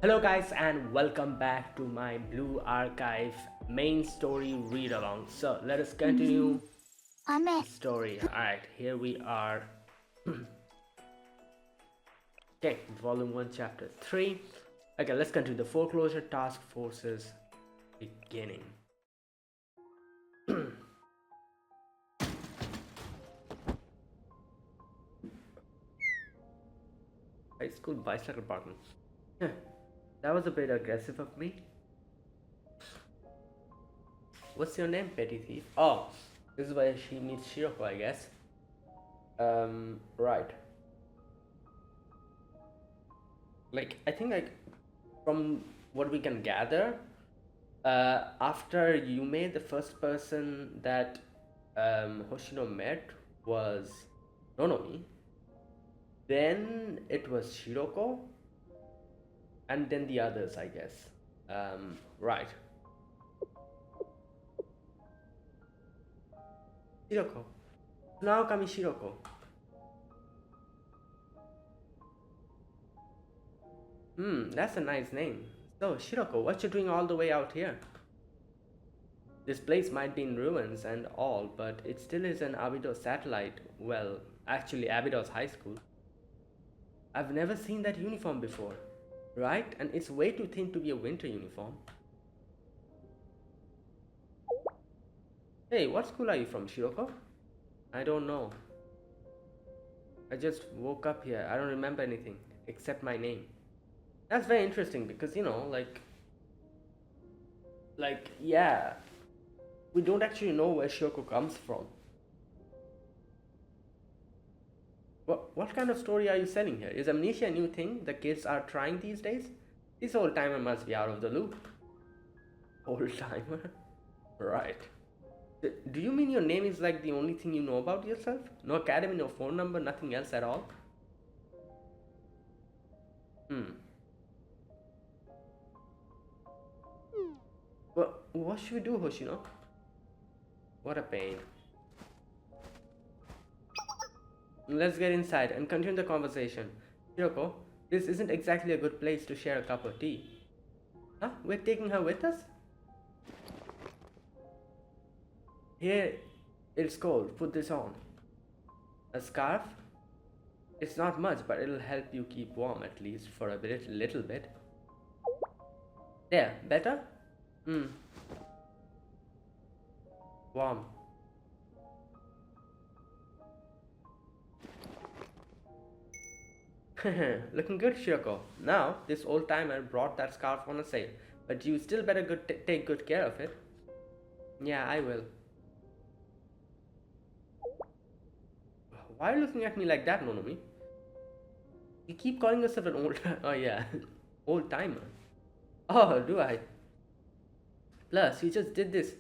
Hello guys and welcome back to my Blue Archive main story read along. So let us continue the story. Alright, here we are. Okay, volume 1 chapter 3. Okay, let's continue the foreclosure task forces beginning. High school bicycle parking. That was a bit aggressive of me. What's your name, petty thief? Oh, this is where she meets Shiroko, I guess. Right. I think from what we can gather, after Yume, the first person that Hoshino met was Nonomi. Then it was Shiroko, and then the others, I guess. Right. Shiroko. Naokami Shiroko. That's a nice name. So, Shiroko, what you doing all the way out here? This place might be in ruins and all, but it still is an Abydos satellite. Well, actually, Abydos High School. I've never seen that uniform before, right? And it's way too thin to be a winter uniform. Hey, what school are you from, Shiroko? I don't know. I just woke up here. I don't remember anything except my name. That's very interesting because, yeah, we don't actually know where Shiroko comes from. What kind of story are you selling here? Is amnesia a new thing the kids are trying these days? This old timer must be out of the loop. Old timer? Right. Do you mean your name is like the only thing you know about yourself? No academy, no phone number, nothing else at all? Well, what should we do, Hoshino? What a pain. Let's get inside and continue the conversation. Hiroko, this isn't exactly a good place to share a cup of tea. Huh? We're taking her with us? Here, it's cold. Put this on. A scarf? It's not much, but it'll help you keep warm at least for a little bit. There, better? Warm. Looking good, Shiroko. Now, this old timer brought that scarf on a sale, but you still better take good care of it. Yeah, I will. Why are you looking at me like that, Nonomi? You keep calling yourself an old... oh yeah, old timer. Oh, do I? Plus, you just did this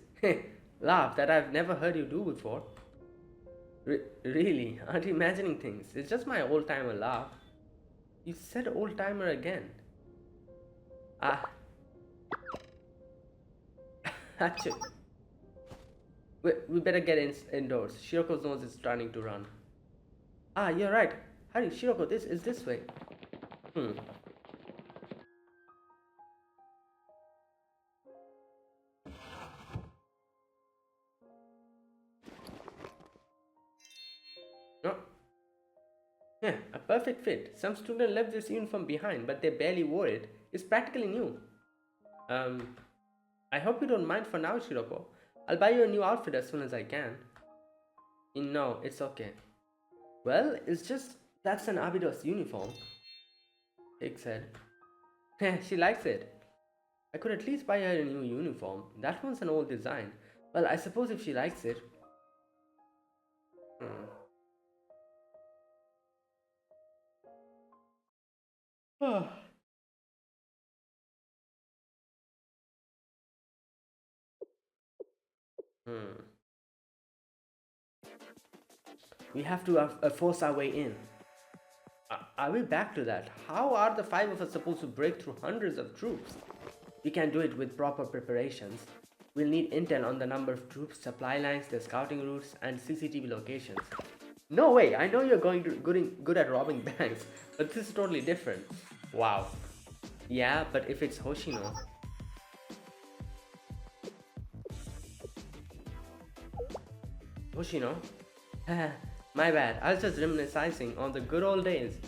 laugh that I've never heard you do before. Really? Aren't you imagining things? It's just my old timer laugh. You said old timer again. Ah. Achoo. We better get indoors. Shiroko's nose is starting to run. Ah, you're right. Hurry, Shiroko, this is this way. No. Yeah, a perfect fit. Some student left this uniform behind, but they barely wore it. It's practically new. I hope you don't mind for now, Shiroko. I'll buy you a new outfit as soon as I can. No, it's okay. Well, it's just that's an Abydos uniform, Hig said. She likes it. I could at least buy her a new uniform. That one's an old design. Well, I suppose if she likes it. We have to force our way in. Are we back to that? How are the five of us supposed to break through hundreds of troops? We can do it with proper preparations. We'll need intel on the number of troops, supply lines, their scouting routes, and CCTV locations. No way! I know you're good at robbing banks, but this is totally different. Wow. Yeah, but if it's Hoshino. Hoshino? My bad, I was just reminiscing on the good old days.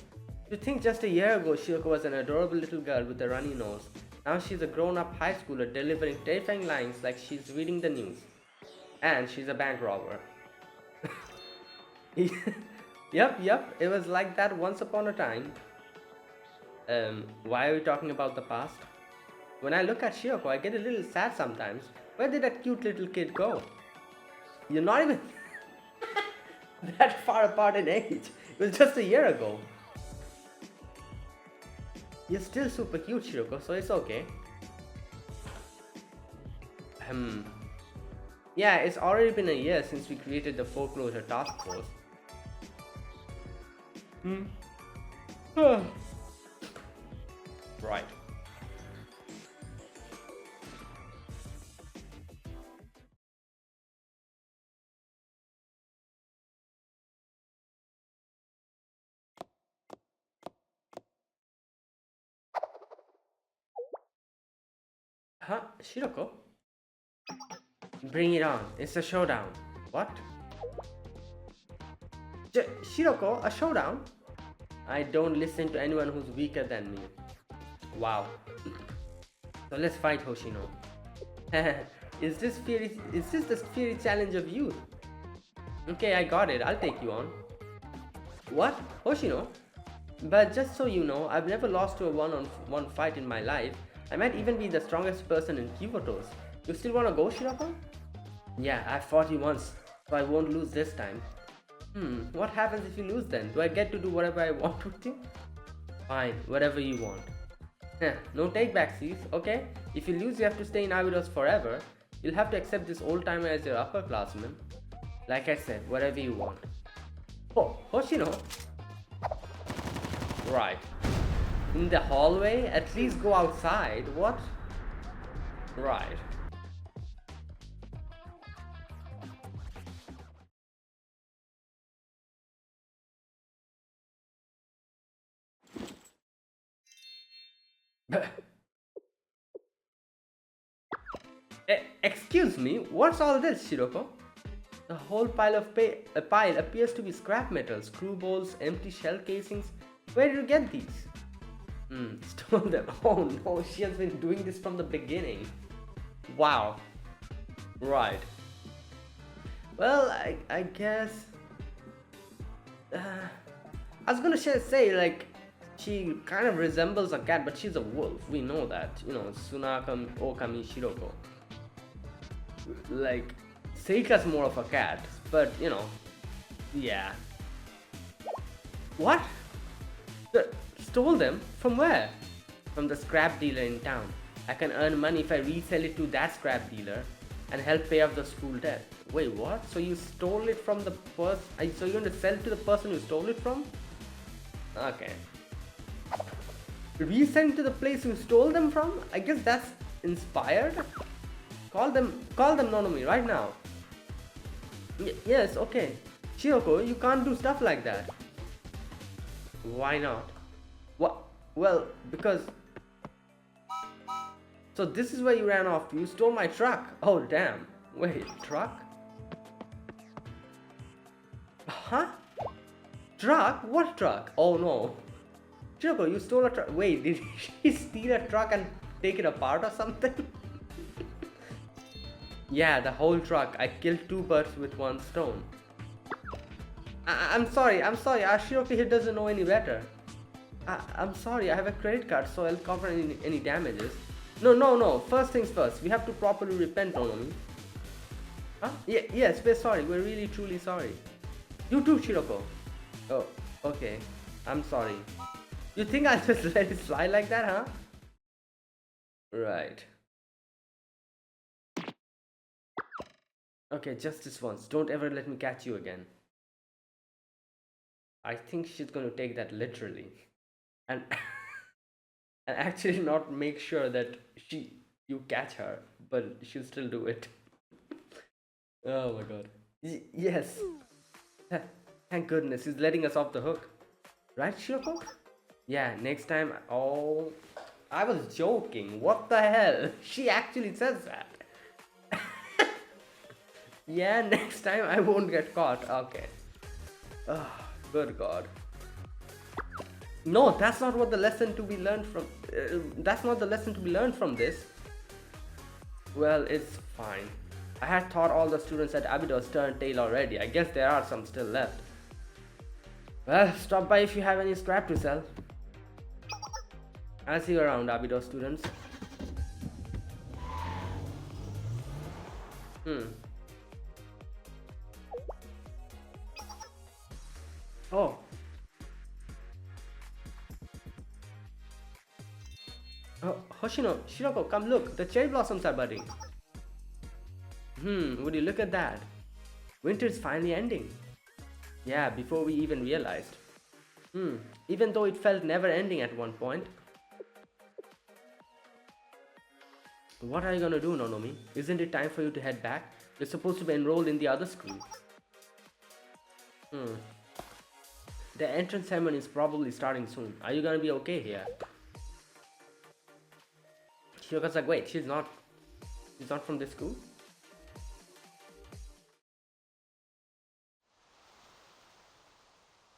You think just a year ago Shiroko was an adorable little girl with a runny nose. Now she's a grown-up high schooler delivering terrifying lines like she's reading the news. And she's a bank robber. Yep, it was like that once upon a time. Why are we talking about the past? When I look at Shiroko, I get a little sad sometimes. Where did that cute little kid go? You're not even that far apart in age. It was just a year ago. You're still super cute, Shiroko, so it's okay. Yeah, it's already been a year since we created the Foreclosure Task Force. Right. Huh? Shiroko? Bring it on. It's a showdown. What? Shiroko, a showdown? I don't listen to anyone who's weaker than me. Wow. So let's fight, Hoshino. Is this the fiery challenge of youth? Okay, I got it. I'll take you on. What? Hoshino? But just so you know, I've never lost to a one-on-one fight in my life. I might even be the strongest person in Kyoto's. You still wanna go, Shiroko? Yeah, I fought you once, so I won't lose this time. What happens if you lose then? Do I get to do whatever I want with you? Fine, whatever you want. No take backsies, okay? If you lose, you have to stay in Abydos forever. You'll have to accept this old timer as your upperclassman. Like I said, whatever you want. Oh, Hoshino? Right. In the hallway? At least go outside. What? Right. Excuse me, what's all this, Shiroko? The whole pile appears to be scrap metal, screw bolts, empty shell casings. Where did you get these? Stole them. Oh no, she has been doing this from the beginning. Wow. Right. Well, I guess... I was gonna say, like, she kind of resembles a cat, but she's a wolf. We know that. You know, Sunaka Okami Shiroko. Like, Seika's more of a cat, but, you know, yeah. What? Stole them? From where? From the scrap dealer in town. I can earn money if I resell it to that scrap dealer and help pay off the school debt. Wait, what? So you stole it from the person? So you're going to sell it to the person who stole it from? Okay. Resell it to the place you stole them from? I guess that's inspired? Call them Nonomi right now. Yes, okay. Shiroko, you can't do stuff like that. Why not? What? Well, because... So this is where you ran off to. You stole my truck. Oh, damn. Wait, truck? Huh? Truck? What truck? Oh, no. Shiroko, you stole a truck. Wait, did she steal a truck and take it apart or something? Yeah, the whole truck. I killed two birds with one stone. I'm sorry. Shiroko here doesn't know any better. I'm sorry, I have a credit card, so I'll cover any damages. No. First things first. We have to properly repent, Nonomi. Huh? Yes, we're sorry. We're really, truly sorry. You too, Shiroko. Oh, okay. I'm sorry. You think I'll just let it slide like that, huh? Right. Okay, just this once. Don't ever let me catch you again. I think she's gonna take that literally. And and actually not make sure that you catch her, but she'll still do it. Oh my god. Yes. Thank goodness he's letting us off the hook. Right, Shiroko? Yeah, next time I was joking. What the hell? She actually says that. Yeah, next time I won't get caught. Okay. Oh, good God. No, that's not what the lesson to be learned from. That's not the lesson to be learned from this. Well, it's fine. I had thought all the students at Abydos turned tail already. I guess there are some still left. Well, stop by if you have any scrap to sell. I'll see you around, Abydos students. Hmm. Oh. Oh, Hoshino, Shiroko, come look. The cherry blossoms are budding. Would you look at that? Winter's finally ending. Yeah, before we even realized. Even though it felt never ending at one point. What are you gonna do, Nonomi? Isn't it time for you to head back? You're supposed to be enrolled in the other school. The entrance ceremony is probably starting soon. Are you gonna be okay here? Shiroka's like, wait, she's not from this school?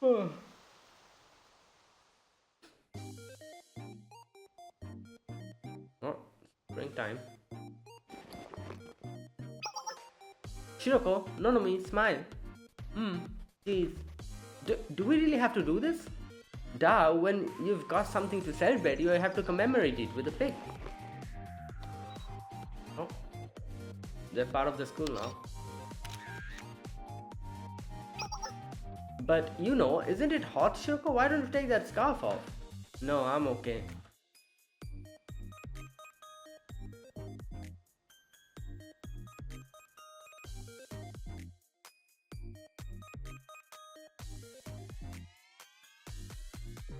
Oh, springtime. Shiroko, Nonomi, smile. Jeez. Do we really have to do this? Duh, when you've got something to celebrate, you have to commemorate it with a pig. Oh, they're part of the school now. But you know, isn't it hot, Shiroko? Why don't you take that scarf off? No, I'm okay.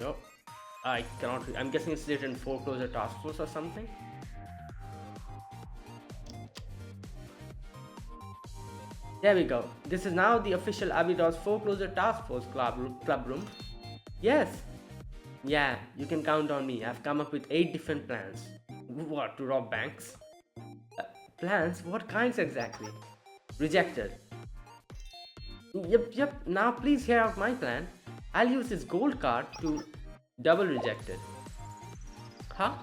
No, I cannot. I'm guessing it's written Foreclosure Task Force or something. There we go. This is now the official Abydos Foreclosure Task Force club room. Yes. Yeah, you can count on me. I've come up with 8 different plans. What, to rob banks? Plans? What kinds exactly? Rejected. Yep. Now please hear out my plan. I'll use this gold card to double rejected. Huh?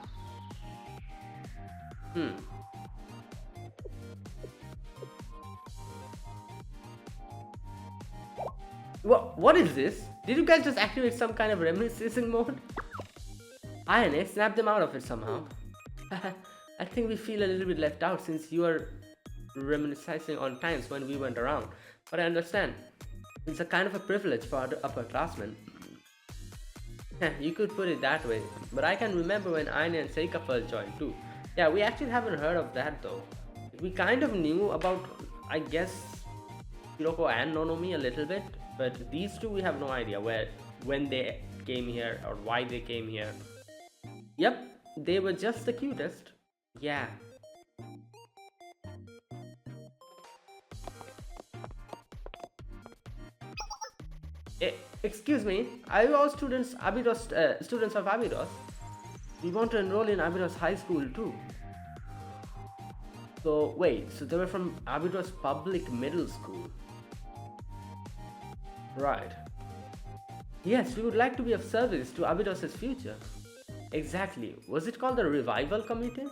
What is this? Did you guys just activate some kind of reminiscing mode? INA, snap them out of it somehow. I think we feel a little bit left out since you are reminiscing on times when we went around. But I understand. It's a kind of a privilege for upperclassmen. You could put it that way. But I can remember when Aine and Seika first joined too. Yeah, we actually haven't heard of that though. We kind of knew about, I guess, Hiroko and Nonomi a little bit. But these two we have no idea when they came here or why they came here. Yep, they were just the cutest. Yeah. Excuse me, are you all students students of Abydos? We want to enroll in Abydos High School too. So wait, so they were from Abydos Public Middle School. Right. Yes, we would like to be of service to Abydos' future. Exactly. Was it called the Revival Committee?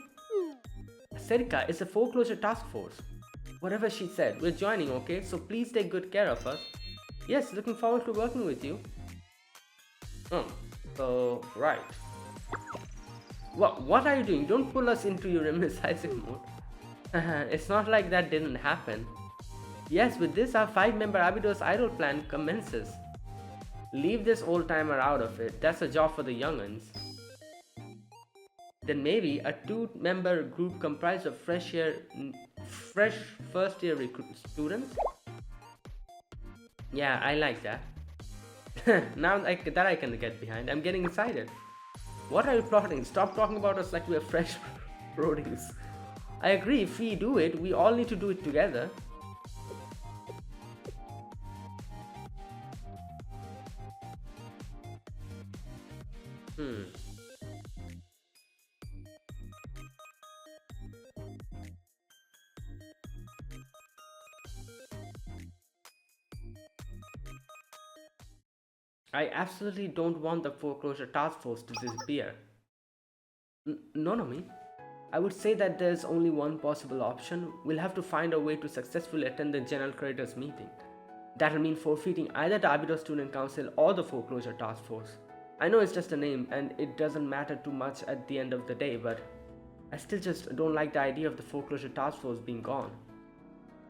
Serika is a foreclosure task force. Whatever she said, we're joining, okay? So please take good care of us. Yes, looking forward to working with you. So, right. What are you doing? Don't pull us into your reminiscing mode. It's not like that didn't happen. Yes, with this, our 5-member Abydos Idol plan commences. Leave this old timer out of it. That's a job for the young'uns. Then maybe a 2-member group comprised of fresh first-year students. Yeah, I like that. Now that I can get behind. I'm getting excited. What are you plotting? Stop talking about us like we're fresh produce. I agree, if we do it, we all need to do it together. I absolutely don't want the foreclosure task force to disappear. No, no, me. I would say that there's only one possible option. We'll have to find a way to successfully attend the general creditors meeting. That'll mean forfeiting either the Abydos Student Council or the Foreclosure Task Force. I know it's just a name and it doesn't matter too much at the end of the day, but I still just don't like the idea of the Foreclosure Task Force being gone.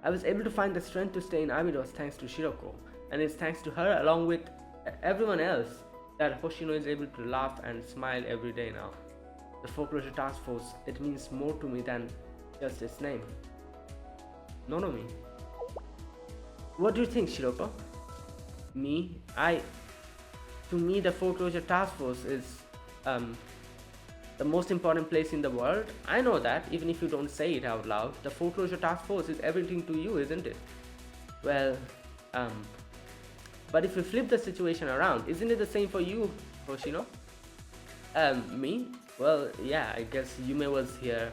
I was able to find the strength to stay in Abydos thanks to Shiroko, and it's thanks to her along with everyone else that Hoshino is able to laugh and smile every day now. The Foreclosure Task Force, it means more to me than just its name. Nonomi. What do you think, Shiroko? Me? To me, the Foreclosure Task Force is the most important place in the world. I know that, even if you don't say it out loud. The Foreclosure Task Force is everything to you, isn't it? Well, but if we flip the situation around, isn't it the same for you, Hoshino? Me? Well, yeah, I guess Yume was here,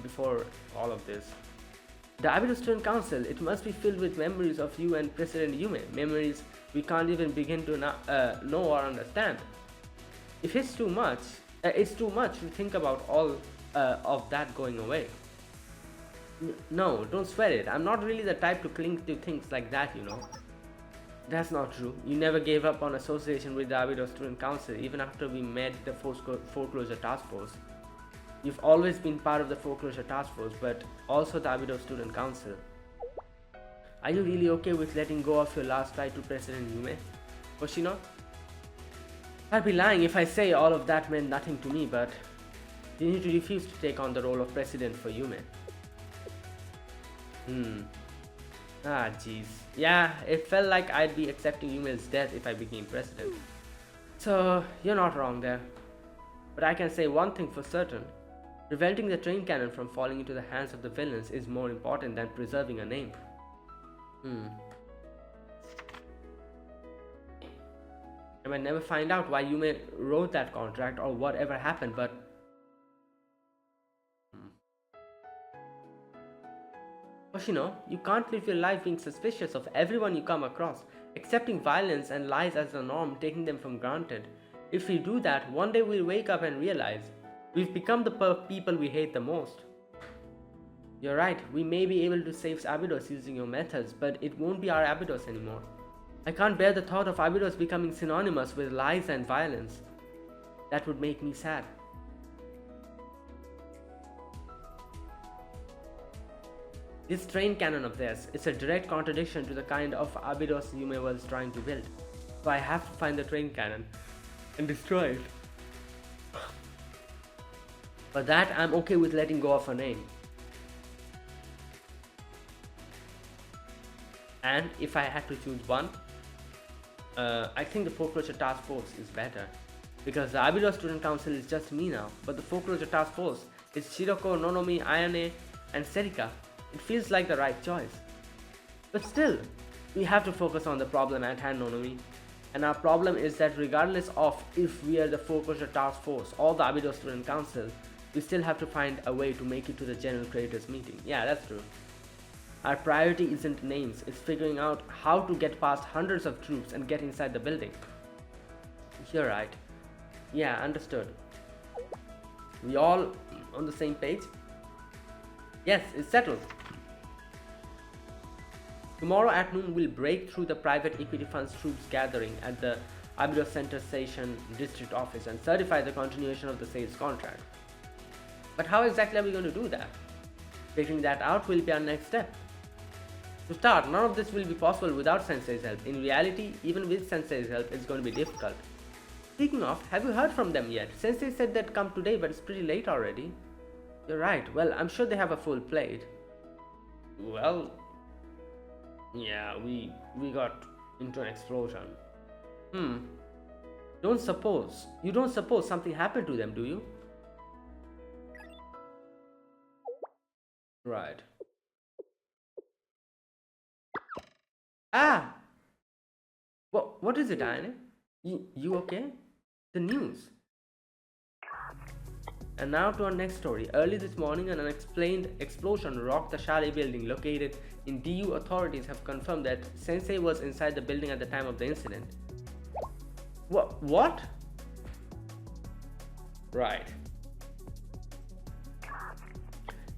before all of this. The Abydos Student Council, it must be filled with memories of you and President Yume, memories we can't even begin to know or understand. If it's too much to think about all of that going away. No, don't swear it. I'm not really the type to cling to things like that. That's not true. You never gave up on association with the Abydos Student Council even after we met the Foreclosure Task Force. You've always been part of the Foreclosure Task Force, but also the Abydos Student Council. Are you really okay with letting go of your last fight to President Yume, Hoshino? I'd be lying if I say all of that meant nothing to me, but you need to refuse to take on the role of president for Yume. Ah, jeez. Yeah, it felt like I'd be accepting Yume's death if I became president. So, you're not wrong there. But I can say one thing for certain. Preventing the train cannon from falling into the hands of the villains is more important than preserving a name. I might never find out why Yume wrote that contract or whatever happened, but Hoshino, you can't live your life being suspicious of everyone you come across, accepting violence and lies as the norm, taking them for granted. If we do that, one day we'll wake up and realize we've become the people we hate the most. You're right, we may be able to save Abydos using your methods, but it won't be our Abydos anymore. I can't bear the thought of Abydos becoming synonymous with lies and violence. That would make me sad. This train cannon of theirs is a direct contradiction to the kind of Abydos Yume was trying to build. So I have to find the train cannon and destroy it. For that, I'm okay with letting go of her name. And if I had to choose one, I think the Foreclosure Task Force is better. Because the Abydos Student Council is just me now, but the Foreclosure Task Force is Shiroko, Nonomi, Ayane, and Serika. It feels like the right choice. But still, we have to focus on the problem at hand, Nonomi. And our problem is that regardless of if we are the Foreclosure Task Force or the Abydos Student Council, we still have to find a way to make it to the General Creditors meeting. Yeah, that's true. Our priority isn't names, it's figuring out how to get past hundreds of troops and get inside the building. You're right. Yeah, understood. We all on the same page? Yes, it's settled. Tomorrow at noon, we'll break through the private equity funds troops gathering at the Abydos Center Station District Office and certify the continuation of the sales contract. But how exactly are we going to do that? Figuring that out will be our next step. To start, none of this will be possible without Sensei's help. In reality, even with Sensei's help, it's going to be difficult. Speaking of, have you heard from them yet? Sensei said they'd come today, but it's pretty late already. You're right. Well, I'm sure they have a full plate. Well, yeah, we got into an explosion. You don't suppose something happened to them, do you? Right. Ah! What is it, Ayane? You okay? The news. And now to our next story. Early this morning, an unexplained explosion rocked the chalet building located in DU. Authorities have confirmed that Sensei was inside the building at the time of the incident. What? Right.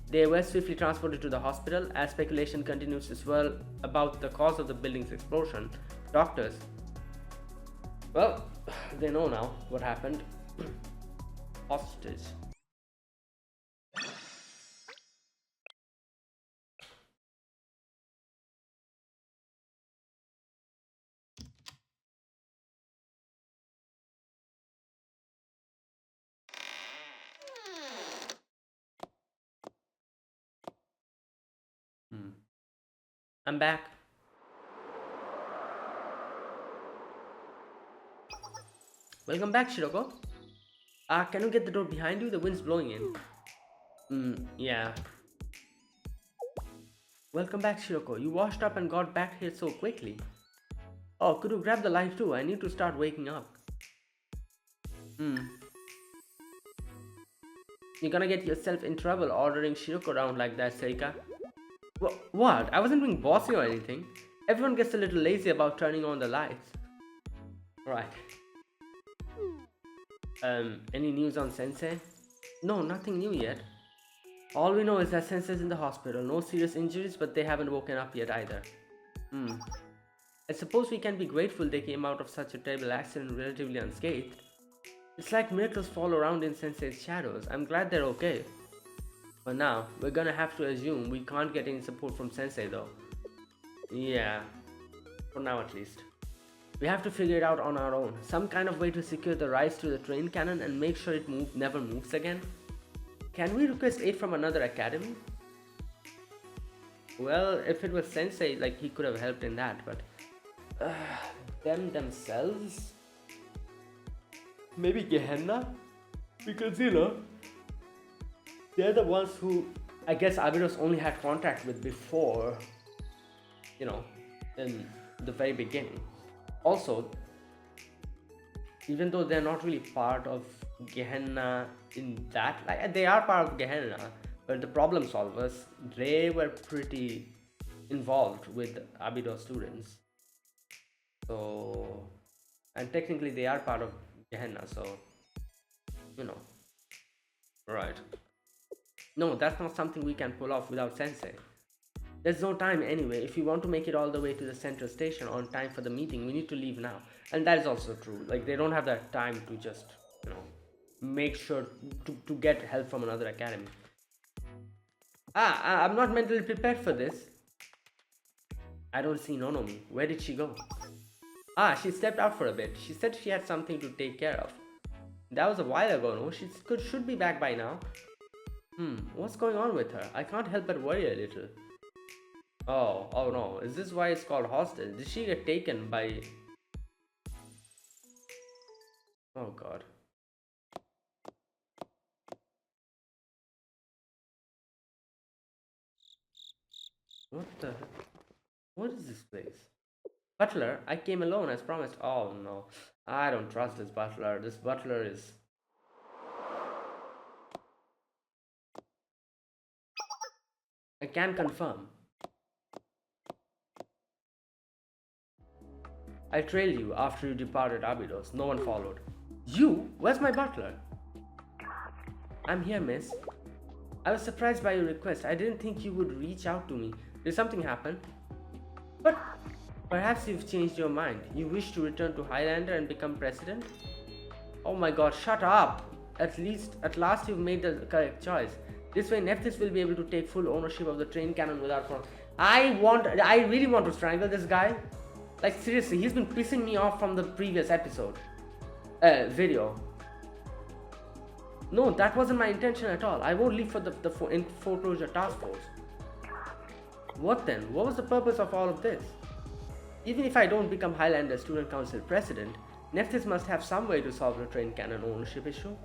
They were swiftly transported to the hospital. As speculation continues to swirl about the cause of the building's explosion, doctors, well, they know now what happened. Hostage. Hmm. I'm back. Welcome back, Shiroko. Can you get the door behind you? The wind's blowing in. Yeah. Welcome back, Shiroko. You washed up and got back here so quickly. Oh, could you grab the light too? I need to start waking up. Hmm. You're gonna get yourself in trouble ordering Shiroko around like that, Seika. What? I wasn't being bossy or anything. Everyone gets a little lazy about turning on the lights. Right. Any news on Sensei? No, nothing new yet. All we know is that Sensei's in the hospital. No serious injuries, but they haven't woken up yet either. Hmm. I suppose we can be grateful they came out of such a terrible accident relatively unscathed. It's like miracles fall around in Sensei's shadows. I'm glad they're okay. For now, we're gonna have to assume we can't get any support from Sensei though. Yeah, for now at least. We have to figure it out on our own. Some kind of way to secure the rise to the train cannon and make sure it never moves again. Can we request aid from another academy? Well, if it was Sensei, like he could have helped in that, but them themselves? Maybe Gehenna? Because they're the ones who I guess Abydos only had contact with before, in the very beginning. Also, even though they're not really part of Gehenna in that, like they are part of Gehenna, but the problem solvers, they were pretty involved with Abydos students. So, and technically they are part of Gehenna, so, right. No, that's not something we can pull off without Sensei. There's no time anyway. If we want to make it all the way to the central station on time for the meeting, we need to leave now. And that is also true. Like, they don't have that time to just, make sure to get help from another academy. I'm not mentally prepared for this. I don't see Nonomi. Where did she go? She stepped out for a bit. She said she had something to take care of. That was a while ago, no? She should be back by now. What's going on with her? I can't help but worry a little. Oh no. Is this why it's called hostage? Did she get taken by... Oh god. What is this place? Butler, I came alone as promised. Oh no. I don't trust this butler. This butler is... I can confirm. I trailed you after you departed Abydos. No one followed. You? Where's my butler? I'm here, miss. I was surprised by your request. I didn't think you would reach out to me. Did something happen? But perhaps you've changed your mind. You wish to return to Highlander and become president? Oh my god, shut up! At last you've made the correct choice. This way Nephthys will be able to take full ownership of the train cannon without problem. I really want to strangle this guy. Like seriously, he's been pissing me off from the previous episode. Video. No, that wasn't my intention at all. I won't leave for the foreclosure task force. What then? What was the purpose of all of this? Even if I don't become Highlander Student Council president, Nephthys must have some way to solve the train cannon ownership issue.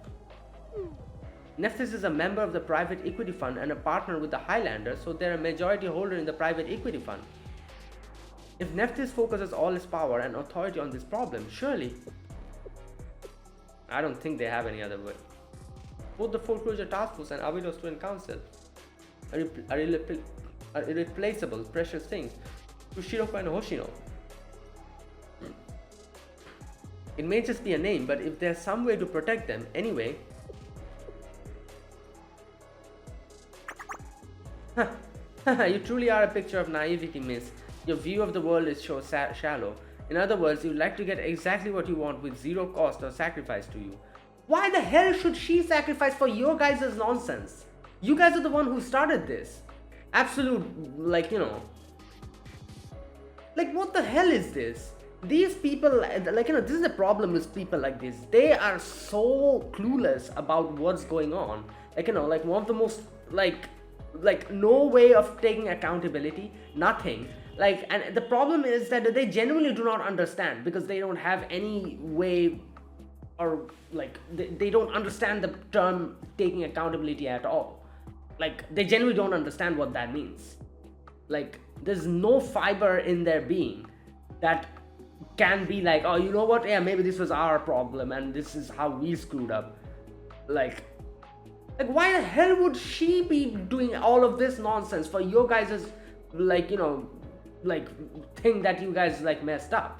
Nephthys is a member of the private equity fund and a partner with the Highlander, so they're a majority holder in the private equity fund. If Nephthys focuses all his power and authority on this problem, surely... I don't think they have any other way. Both the Foreclosure Task Force and Abydos Student Council are irreplaceable, precious things to Shiroko and Hoshino. It may just be a name, but if there's some way to protect them, anyway. You truly are a picture of naivety, miss. Your view of the world is so shallow. In other words, you'd like to get exactly what you want with zero cost or sacrifice to you. Why the hell should she sacrifice for your guys' nonsense? You guys are the one who started this. Absolute, like, like, what the hell is this? These people, like, this is the problem with people like this. They are so clueless about what's going on. Like, like one of the most, like no way of taking accountability, nothing. Like, and the problem is that they genuinely do not understand because they don't have any way, or like they don't understand the term taking accountability at all. Like, they genuinely don't understand what that means. Like, there's no fiber in their being that can be like, oh, you know what, yeah, maybe this was our problem and this is how we screwed up. Like why the hell would she be doing all of this nonsense for your guys' like, like thing that you guys like messed up?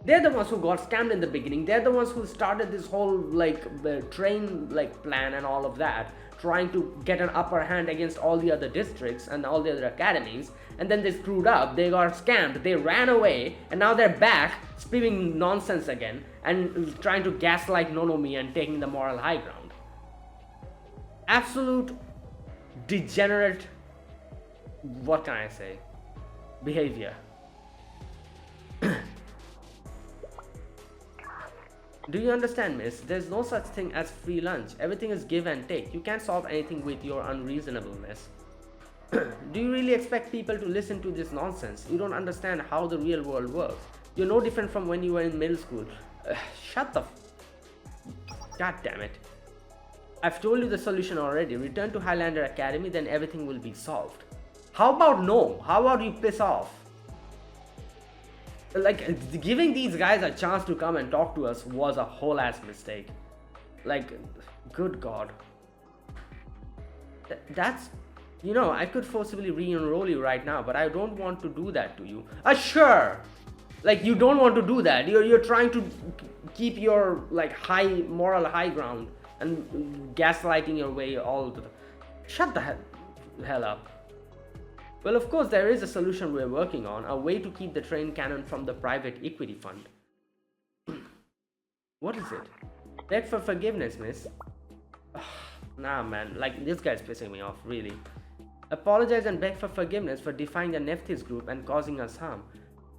They're the ones who got scammed in the beginning. They're the ones who started this whole like train like plan and all of that, trying to get an upper hand against all the other districts and all the other academies. And then they screwed up, they got scammed, they ran away, and now they're back spewing nonsense again and trying to gaslight Nonomi and taking the moral high ground. Absolute degenerate, what can I say, behavior. Do you understand, miss? There's no such thing as free lunch. Everything is give and take. You can't solve anything with your unreasonableness. Do you really expect people to listen to this nonsense? You don't understand how the real world works. You're no different from when you were in middle school. Shut the God damn it. I've told you the solution already. Return to Highlander Academy, then everything will be solved. How about no? How about you piss off? Like, giving these guys a chance to come and talk to us was a whole ass mistake. Like, good God. That's, I could forcibly re-enroll you right now, but I don't want to do that to you. Sure. Like, you don't want to do that. You're trying to keep your like moral high ground and gaslighting your way all the. Shut the hell up. Well, of course, there is a solution we're working on, a way to keep the train cannon from the private equity fund. What is it? Beg for forgiveness, miss. Nah, man, like, this guy's pissing me off, really. Apologize and beg for forgiveness for defying the Nephthys group and causing us harm.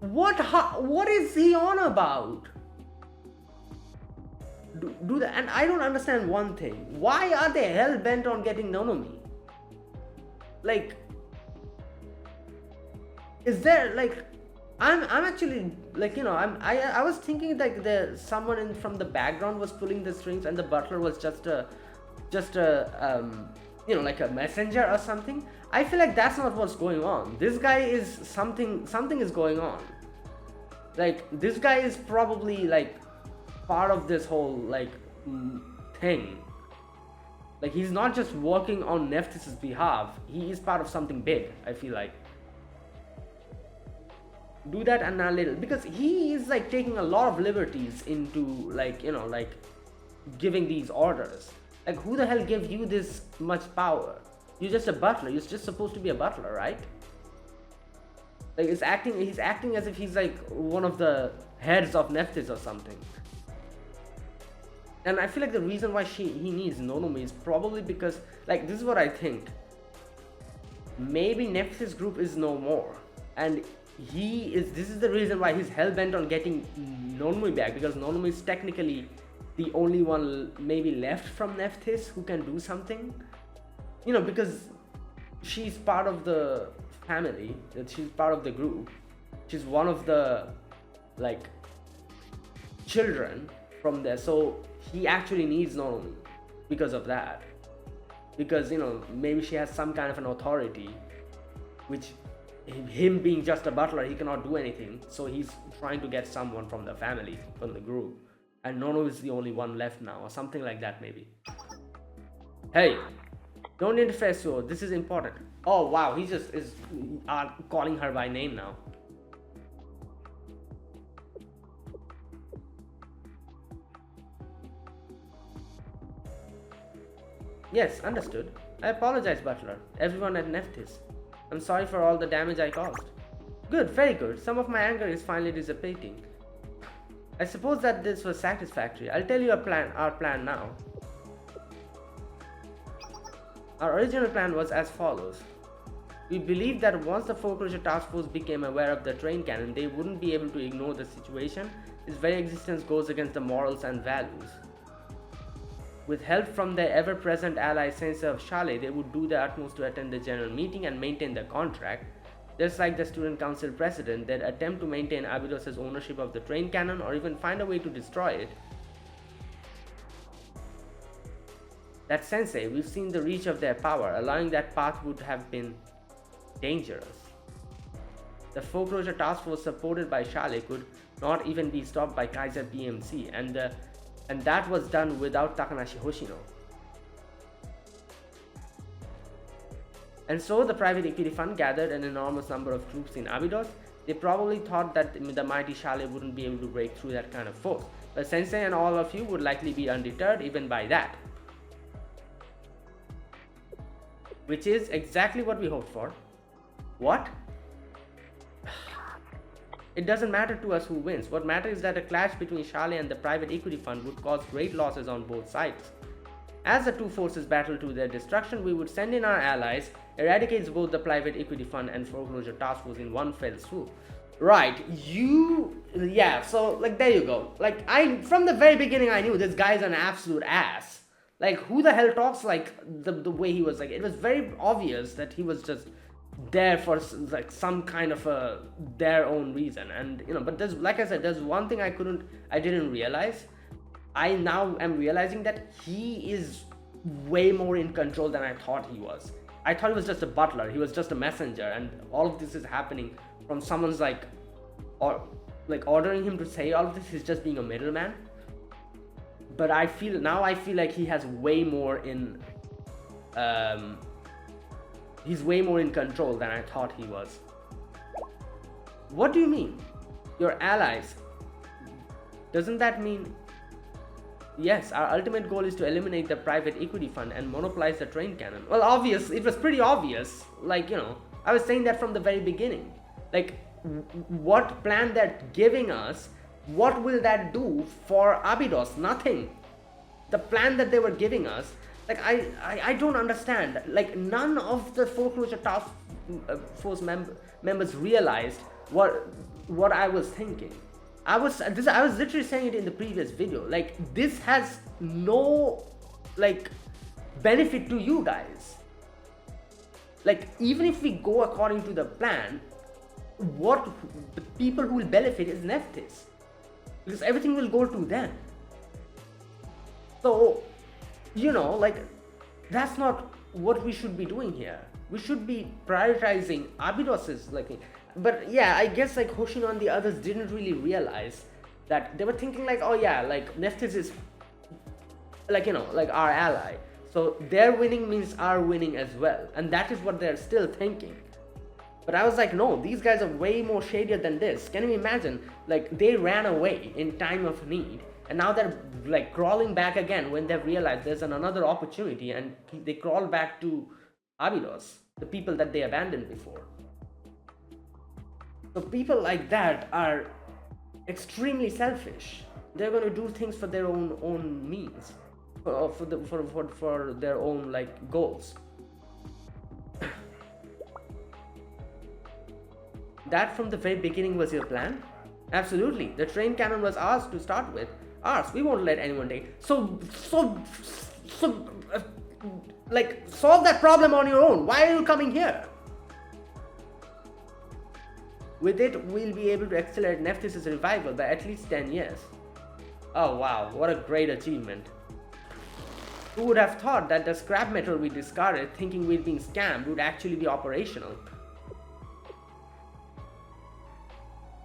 What is he on about? Do that, and I don't understand one thing. Why are they hell bent on getting Nonomi? Like, is there like, I'm actually like, I was thinking like someone from the background was pulling the strings and the butler was just a like a messenger or something. I feel like that's not what's going on. This guy is something is going on. Like, this guy is probably like part of this whole like thing. Like, he's not just working on Nephthys' behalf, he is part of something big, I feel like. Do that and a little, because he is like taking a lot of liberties into like, like giving these orders. Like, who the hell gave you this much power? You're just a butler. You're just supposed to be a butler, right? Like, he's acting as if he's like one of the heads of Nephthys or something. And I feel like the reason why he needs Nonomi is probably because, like, this is what I think. Maybe Nephthys group is no more, and this is the reason why he's hell-bent on getting Nonomi back, because Nonomi is technically the only one maybe left from Nephthys who can do something. Because she's part of the family, she's part of the group, she's one of the like children from there, so he actually needs Nonomi because of that. Because maybe she has some kind of an authority, which him being just a butler, he cannot do anything, so he's trying to get someone from the family, from the group, and Nono is the only one left now, or something like that maybe. Hey, don't interfere, so this is important. Oh wow, he just is calling her by name now. Yes, understood. I apologize, Butler. Everyone at Nephthys. I'm sorry for all the damage I caused. Good, very good. Some of my anger is finally dissipating. I suppose that this was satisfactory. I'll tell you our plan now. Our original plan was as follows. We believed that once the Foreclosure Task Force became aware of the train cannon, they wouldn't be able to ignore the situation. Its very existence goes against the morals and values. With help from their ever-present ally Sensei of Chalet, they would do their utmost to attend the general meeting and maintain the contract. Just like the student council president, they'd attempt to maintain Abydos' ownership of the train cannon or even find a way to destroy it. That Sensei, we've seen the reach of their power. Allowing that path would have been dangerous. The Foreclosure Task Force supported by Chalet could not even be stopped by Kaiser PMC, and that was done without Takanashi Hoshino. And so the private equity fund gathered an enormous number of troops in Abydos. They probably thought that the mighty Chalet wouldn't be able to break through that kind of force, but Sensei and all of you would likely be undeterred even by that. Which is exactly what we hoped for. What? It doesn't matter to us who wins. What matters is that a clash between Chalet and the private equity fund would cause great losses on both sides. As the two forces battle to their destruction, we would send in our allies, eradicate both the private equity fund and Foreclosure Task Force in one fell swoop. Right, so like there you go. Like from the very beginning I knew this guy's an absolute ass. Like who the hell talks like the way he was? Like it was very obvious that he was just there for like some kind of their own reason, and but there's, like I said, there's one thing I didn't realize. I now am realizing that he is way more in control than I thought he was. I thought he was just a butler, he was just a messenger, and all of this is happening from someone's ordering him to say all of this. He's just being a middleman. But I feel like he has way more in he's way more in control than I thought he was. What do you mean? Your allies? Doesn't that mean... Yes, our ultimate goal is to eliminate the private equity fund and monopolize the train cannon. Well, it was pretty obvious. Like, I was saying that from the very beginning. Like, what plan they're giving us, what will that do for Abydos? Nothing. The plan that they were giving us, like, I don't understand. Like, none of the Foreclosure Task Force members realized what I was thinking. I was literally saying it in the previous video. Like, this has no benefit to you guys. Like, even if we go according to the plan, the people who will benefit is Nephthys, because everything will go to them. So, that's not what we should be doing here. We should be prioritizing Abydos's but yeah, I guess Hoshino and the others didn't really realize that. They were thinking oh yeah, Nephthys is our ally, so their winning means our winning as well, and that is what they're still thinking. But I was like, no, these guys are way more shadier than this. Can you imagine? They ran away in time of need, and now they're crawling back again when they've realized there's another opportunity, and they crawl back to Abydos, the people that they abandoned before. So people like that are extremely selfish. They're going to do things for their own means, for their own goals. That from the very beginning was your plan? Absolutely. The train cannon was ours to start with. Ours. We won't let anyone take. So solve that problem on your own. Why are you coming here? With it, we'll be able to accelerate Nephthys' revival by at least 10 years. Oh wow, what a great achievement. Who would have thought that the scrap metal we discarded thinking we'd been scammed would actually be operational?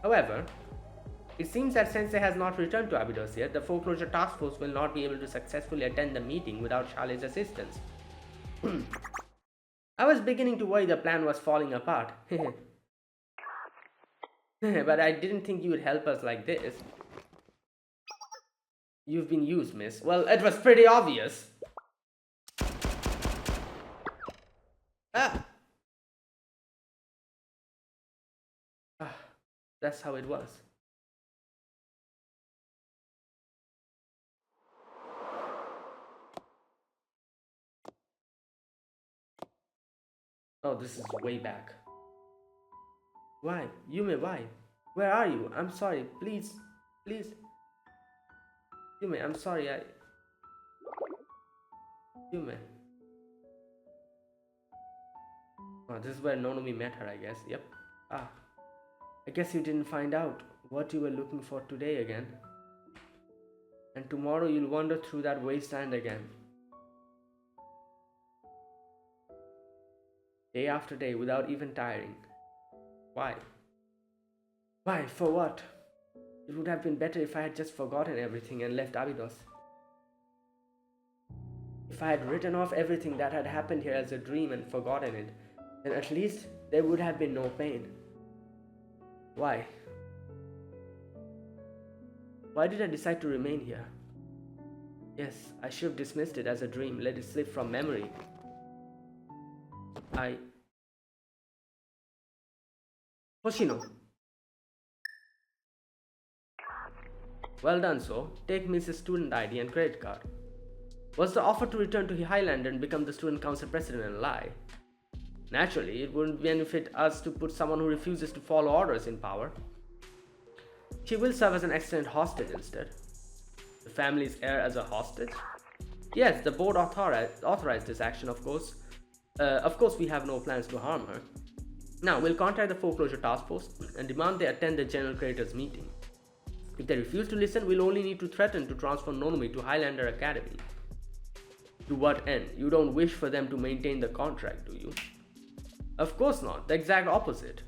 However, it seems that Sensei has not returned to Abydos yet. The Foreclosure Task Force will not be able to successfully attend the meeting without Chalet's assistance. I was beginning to worry the plan was falling apart. But I didn't think you would help us like this. You've been used, miss. Well, it was pretty obvious. That's how it was. Oh, this is way back. Why? Yume, why? Where are you? I'm sorry. Please. Please. Yume, I'm sorry. Yume. Oh, this is where Nonomi met her, I guess. Yep. Ah. I guess you didn't find out what you were looking for today again. And tomorrow you'll wander through that wasteland again. Day after day without even tiring. Why? Why? For what? It would have been better if I had just forgotten everything and left Abydos. If I had written off everything that had happened here as a dream and forgotten it, then at least there would have been no pain. Why? Why did I decide to remain here? Yes, I should have dismissed it as a dream, let it slip from memory. Hoshino. Well done, so. Take Mrs. Student ID and credit card. Was the offer to return to Highlander and become the student council president a lie? Naturally, it wouldn't benefit us to put someone who refuses to follow orders in power. She will serve as an excellent hostage instead. The family's heir as a hostage? Yes, the board authorized this action, of course. Of course, we have no plans to harm her. Now, we'll contact the Foreclosure Task Force and demand they attend the General Creditors meeting. If they refuse to listen, we'll only need to threaten to transfer Nonomi to Highlander Academy. To what end? You don't wish for them to maintain the contract, do you? Of course not, the exact opposite.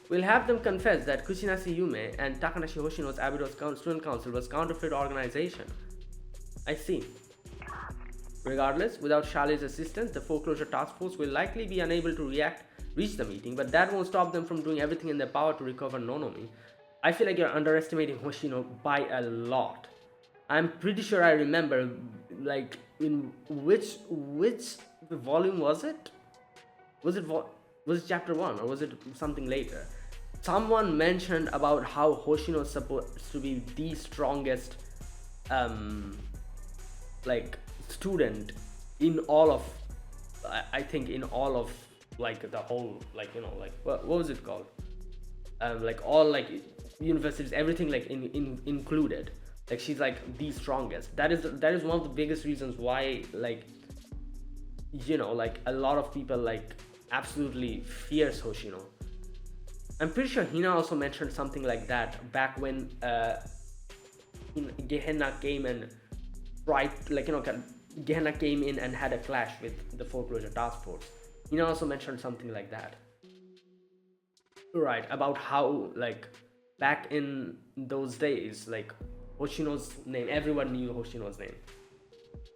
We'll have them confess that Kuchinashi Yume and Takanashi Hoshino's Abydos Student Council was counterfeit organization. I see. Regardless, without Charlie's assistance, the Foreclosure Task Force will likely be unable to reach the meeting, but that won't stop them from doing everything in their power to recover Nonomi. I feel like you're underestimating Hoshino by a lot. I'm pretty sure I remember, like, in which volume was it? Was it chapter 1 or was it something later? Someone mentioned about how Hoshino is supposed to be the strongest like student in all of I think in all of like the whole, like, you know, like what was it called, like all like universities, everything, like included. Like she's like the strongest. That is one of the biggest reasons why, like, you know, like a lot of people like absolutely fears Hoshino. I'm pretty sure Hina also mentioned something like that back when Gehenna came and tried, like, you know, Gehenna came in and had a clash with the Foreclosure Task Force. Hina also mentioned something like that. Right, about how, like, back in those days, like, Hoshino's name, everyone knew Hoshino's name.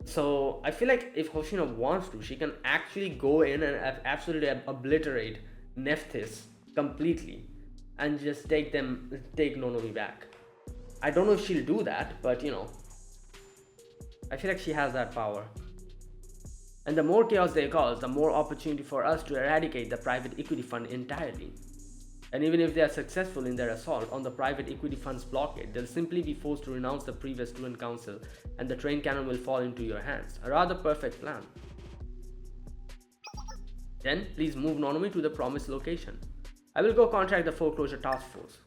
So I feel like if Hoshino wants to, she can actually go in and absolutely obliterate Nephthys completely and just take Nonomi back. I don't know if she'll do that, but you know, I feel like she has that power. And the more chaos they cause, the more opportunity for us to eradicate the private equity fund entirely. And even if they are successful in their assault on the private equity fund's blockade, they'll simply be forced to renounce the previous student council and the train cannon will fall into your hands. A rather perfect plan. Then, please move Nonomi to the promised location. I will go contact the Foreclosure Task Force.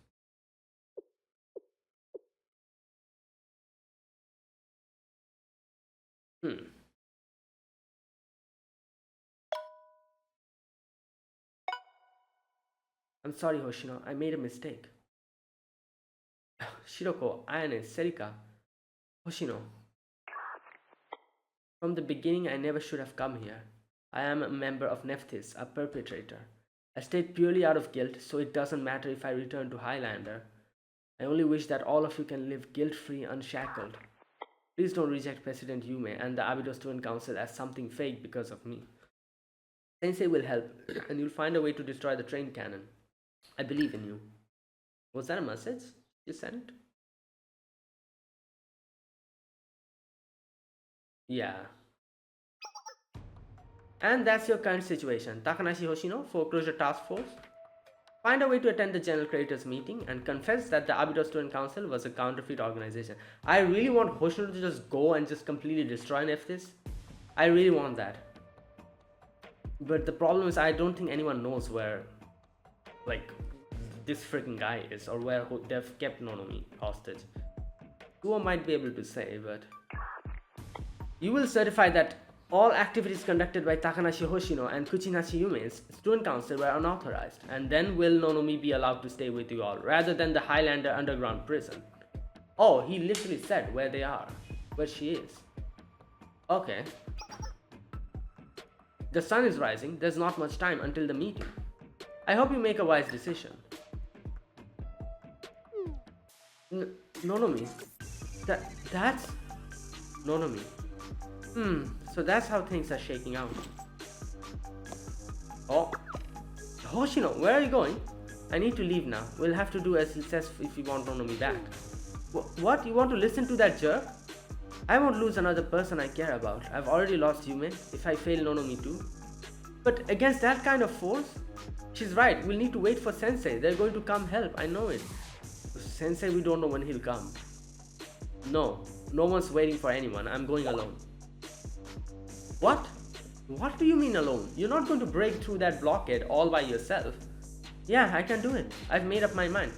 I'm sorry, Hoshino. I made a mistake. Shiroko, Ayane, Serika, Hoshino. From the beginning, I never should have come here. I am a member of Nephthys, a perpetrator. I stayed purely out of guilt, so it doesn't matter if I return to Highlander. I only wish that all of you can live guilt-free, unshackled. Please don't reject President Yume and the Abydos Student Council as something fake because of me. Sensei will help, and you'll find a way to destroy the train cannon. I believe in you. Was that a message you sent? Yeah. And that's your current situation. Takanashi Hoshino, Foreclosure Task Force. Find a way to attend the general creditors meeting and confess that the Abydos Student Council was a counterfeit organization. I really want Hoshino to just go and just completely destroy Nephthys. I really want that. But the problem is I don't think anyone knows where, like, this freaking guy is or where they've kept Nonomi hostage. Kuo might be able to say, but... You will certify that all activities conducted by Takanashi Hoshino and Kuchinashi Yume's student council were unauthorized, and then will Nonomi be allowed to stay with you all, rather than the Highlander underground prison. Oh, he literally said where they are, where she is. Okay. The sun is rising, there's not much time until the meeting. I hope you make a wise decision. Nonomi? That's... Nonomi. So that's how things are shaking out. Oh. Hoshino, where are you going? I need to leave now. We'll have to do as he says if we want Nonomi back. What? You want to listen to that jerk? I won't lose another person I care about. I've already lost Yume if I fail Nonomi too. But against that kind of force? She's right, we'll need to wait for Sensei. They're going to come help, I know it. Sensei, we don't know when he'll come. No one's waiting for anyone. I'm going alone. What? What do you mean alone? You're not going to break through that blockade all by yourself. Yeah, I can do it. I've made up my mind.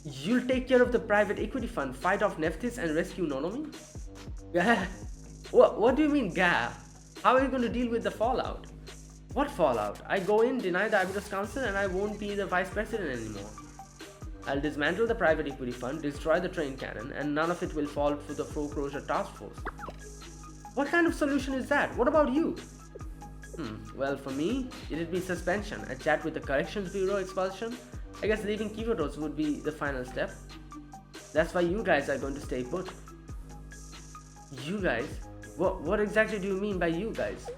You'll take care of the private equity fund, fight off Nephthys and rescue Nonomi? Gah. What do you mean, gah? How are you going to deal with the fallout? What fallout? I go in, deny the Abydos Council, and I won't be the vice president anymore. I'll dismantle the private equity fund, destroy the train cannon, and none of it will fall to the Foreclosure task force. What kind of solution is that? What about you? Well, for me, it'd be suspension, a chat with the Corrections Bureau, expulsion. I guess leaving Kivotos would be the final step. That's why you guys are going to stay put. You guys? What exactly do you mean by you guys?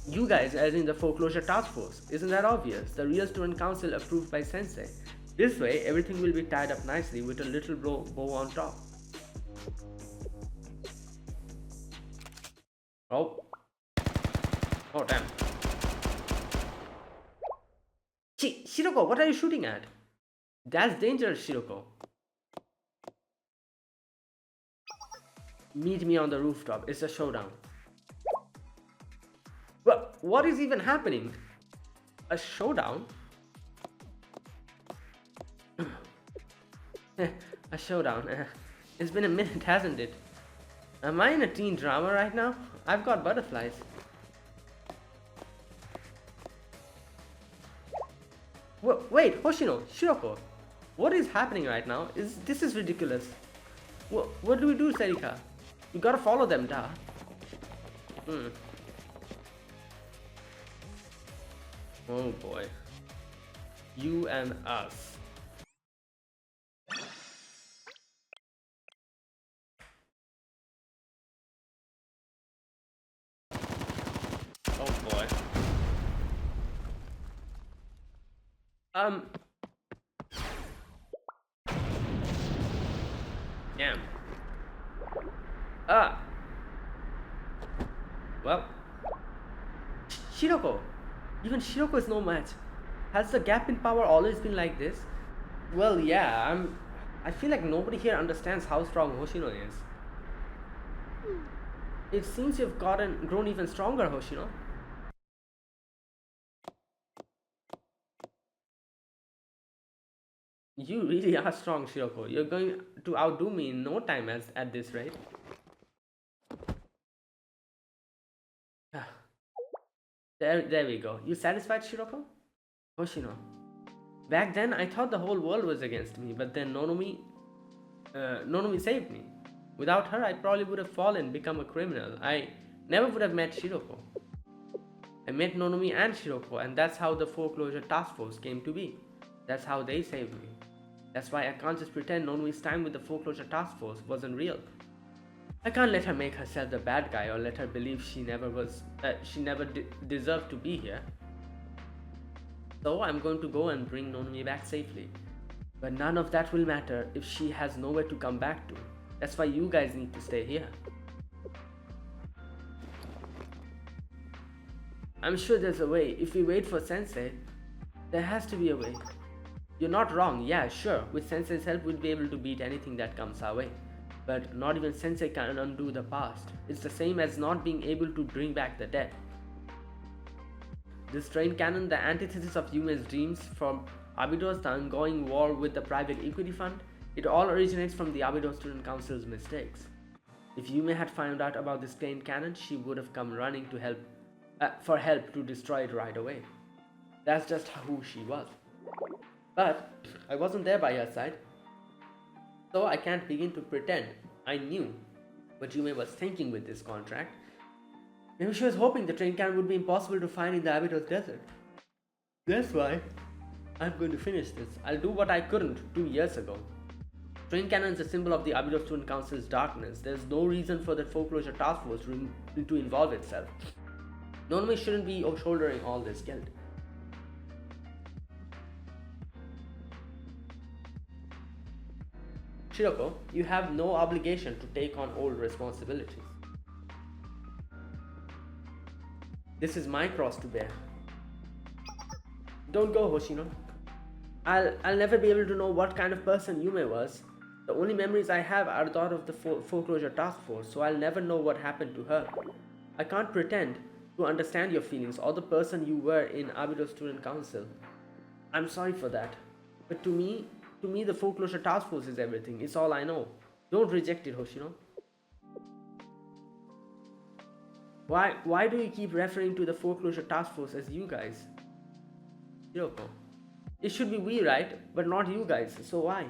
You guys as in the Foreclosure task force. Isn't that obvious? The real student council approved by Sensei. This way, everything will be tied up nicely with a little bow on top. Oh damn. Shiroko, what are you shooting at? That's dangerous, Shiroko. Meet me on the rooftop. It's a showdown. What is even happening? A showdown? A showdown. It's been a minute, hasn't it? Am I in a teen drama right now? I've got butterflies. Wait, Hoshino, Shiroko. What is happening right now? This is ridiculous. What do we do, Serika? You gotta follow them, da. Oh boy. You and us. Oh boy. Damn. Well. Shiroko. Even Shiroko is no match. Has the gap in power always been like this? Well, yeah, I feel like nobody here understands how strong Hoshino is. It seems you've grown even stronger, Hoshino. You really are strong, Shiroko. You're going to outdo me in no time at this rate. There we go. You satisfied, Shiroko? Hoshino. Back then, I thought the whole world was against me, but then Nonomi saved me. Without her, I probably would have fallen, become a criminal. I never would have met Shiroko. I met Nonomi and Shiroko, and that's how the Foreclosure task force came to be. That's how they saved me. That's why I can't just pretend Nonomi's time with the Foreclosure task force wasn't real. I can't let her make herself the bad guy or let her believe she never deserved to be here. So I'm going to go and bring Nonomi back safely. But none of that will matter if she has nowhere to come back to. That's why you guys need to stay here. I'm sure there's a way. If we wait for Sensei, There has to be a way. You're not wrong, yeah, sure. With Sensei's help, we'll be able to beat anything that comes our way. But not even Sensei can undo the past. It's the same as not being able to bring back the dead. This train cannon, the antithesis of Yume's dreams from Abido's, the ongoing war with the private equity fund, it all originates from the Abido Student Council's mistakes. If Yume had found out about this train cannon, she would have come running to help, for help to destroy it right away. That's just who she was. But I wasn't there by her side, so I can't begin to pretend I knew what Yume was thinking with this contract. Maybe she was hoping the train cannon would be impossible to find in the Abydos desert. That's why I'm going to finish this. I'll do what I couldn't 2 years ago. Train cannon is a symbol of the Abydos Student Council's darkness. There's no reason for the Foreclosure Task Force to involve itself. Nonome shouldn't be shouldering all this guilt. Shiroko, you have no obligation to take on old responsibilities. This is my cross to bear. Don't go, Hoshino. I'll never be able to know what kind of person Yume was. The only memories I have are those of the Foreclosure Task Force, so I'll never know what happened to her. I can't pretend to understand your feelings or the person you were in Abydos Student Council. I'm sorry for that. But to me, the Foreclosure Task Force is everything. It's all I know. Don't reject it, Hoshino. Why do you keep referring to the Foreclosure Task Force as you guys? Shiroko. It should be we, right? But not you guys. So why?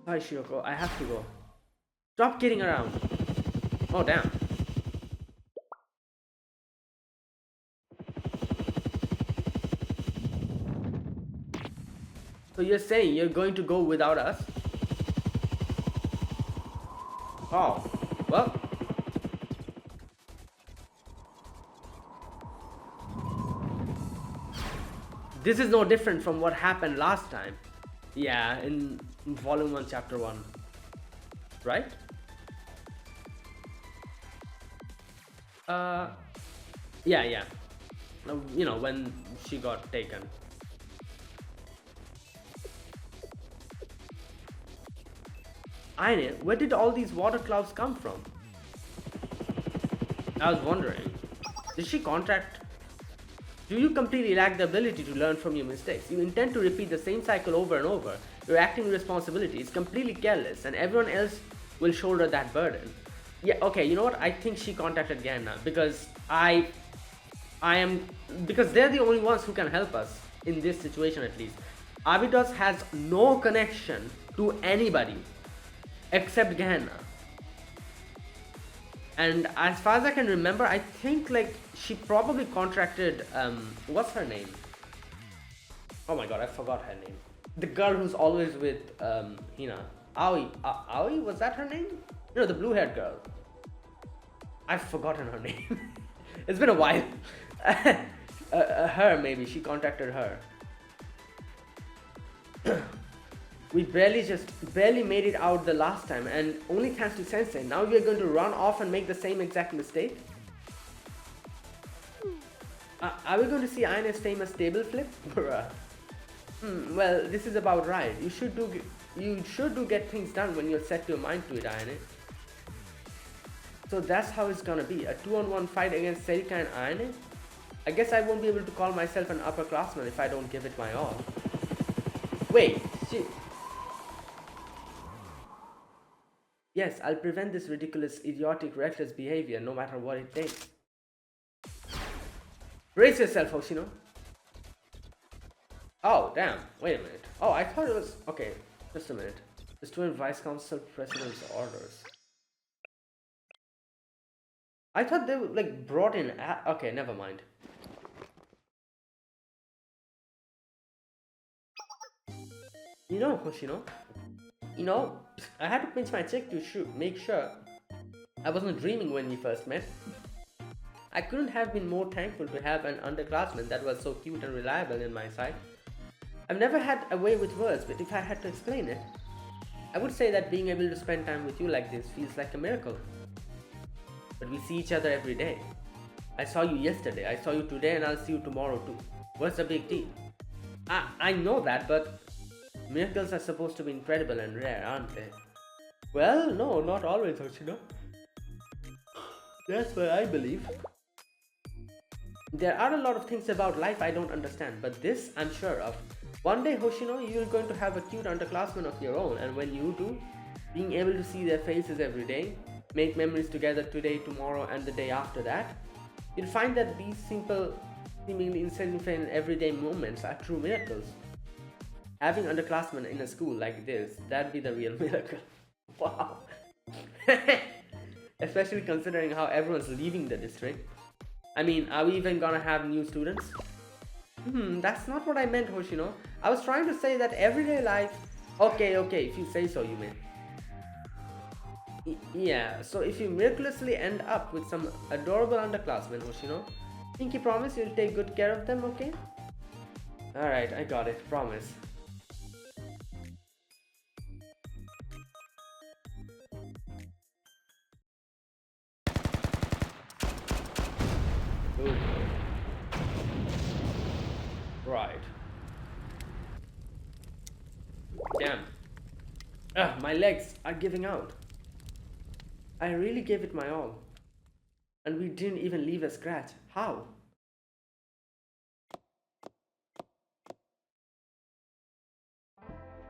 Sorry, Shiroko. I have to go. Stop kidding around. Oh, damn. So you're saying you're going to go without us? Oh, well. This is no different from what happened last time. Yeah, in Volume 1, Chapter 1. Right? Yeah. You know, when she got taken. Aine, where did all these water clouds come from? I was wondering. Did she contract? Do you completely lack the ability to learn from your mistakes? You intend to repeat the same cycle over and over. Your acting responsibility is completely careless, and everyone else will shoulder that burden. Yeah, okay, you know what? I think she contacted Ganna because because they're the only ones who can help us in this situation at least. Abydos has no connection to anybody except Gehenna. And as far as I can remember, I think like she probably contracted what's her name? Oh my god, I forgot her name. The girl who's always with Hina. Aoi. Aoi, was that her name? No, the blue-haired girl. I've forgotten her name. It's been a while. Her, maybe she contacted her. We barely made it out the last time, and only thanks to Sensei. Now we are going to run off and make the same exact mistake. Are we going to see Aine's famous table flip? Well, this is about right. You should do get things done when you're set your mind to it, Aine. So that's how it's gonna be, a 2-on-1 fight against Serika and Aine? I guess I won't be able to call myself an upperclassman if I don't give it my all. Wait, shit. Yes, I'll prevent this ridiculous, idiotic, reckless behavior no matter what it takes. Brace yourself, Hoshino. Oh, damn. Wait a minute. Oh, I thought it was... Okay, just a minute. The Student Vice Council President's orders. I thought they were, like, brought in... Okay, never mind. You know, Hoshino, you know, I had to pinch my cheek to make sure I wasn't dreaming when we first met. I couldn't have been more thankful to have an underclassman that was so cute and reliable in my sight. I've never had a way with words, but if I had to explain it, I would say that being able to spend time with you like this feels like a miracle. But we see each other every day. I saw you yesterday, I saw you today, and I'll see you tomorrow too. What's the big deal? I know that, but miracles are supposed to be incredible and rare, aren't they? Well, no, not always, Hoshino. That's what I believe. There are a lot of things about life I don't understand, but this I'm sure of. One day, Hoshino, you're going to have a cute underclassman of your own, and when you do, being able to see their faces every day, make memories together today, tomorrow, and the day after that, you'll find that these simple, seemingly insignificant everyday moments are true miracles. Having underclassmen in a school like this, that'd be the real miracle. Wow. Especially considering how everyone's leaving the district. I mean, are we even gonna have new students? That's not what I meant, Hoshino. I was trying to say that everyday life. Okay, okay, if you say so, you may. Yeah, so if you miraculously end up with some adorable underclassmen, Hoshino, pinky promise you'll take good care of them, okay? Alright, I got it, promise. Ooh. Right. Damn. Ugh, my legs are giving out. I really gave it my all. And we didn't even leave a scratch. How?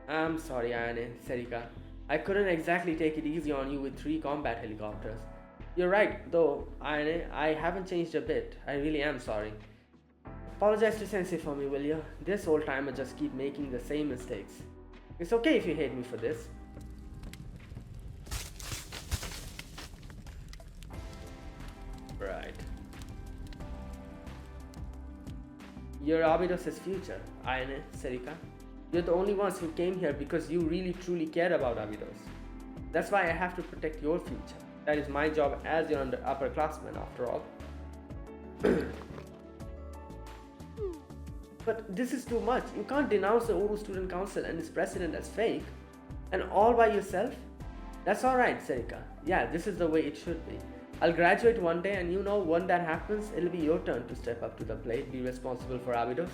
I'm sorry, Ayane, Serika. I couldn't exactly take it easy on you with 3 combat helicopters. You're right, though, Ayane, I haven't changed a bit. I really am sorry. Apologize to Sensei for me, will you? This old timer just keep making the same mistakes. It's okay if you hate me for this. Right. You're Abidos's future, Ayane, Serika. You're the only ones who came here because you really truly care about Abidos. That's why I have to protect your future. That is my job as your upperclassman, after all. But this is too much. You can't denounce the Oru Student Council and its president as fake. And all by yourself? That's alright, Serika. Yeah, this is the way it should be. I'll graduate one day, and when that happens, it'll be your turn to step up to the plate, be responsible for Abydos.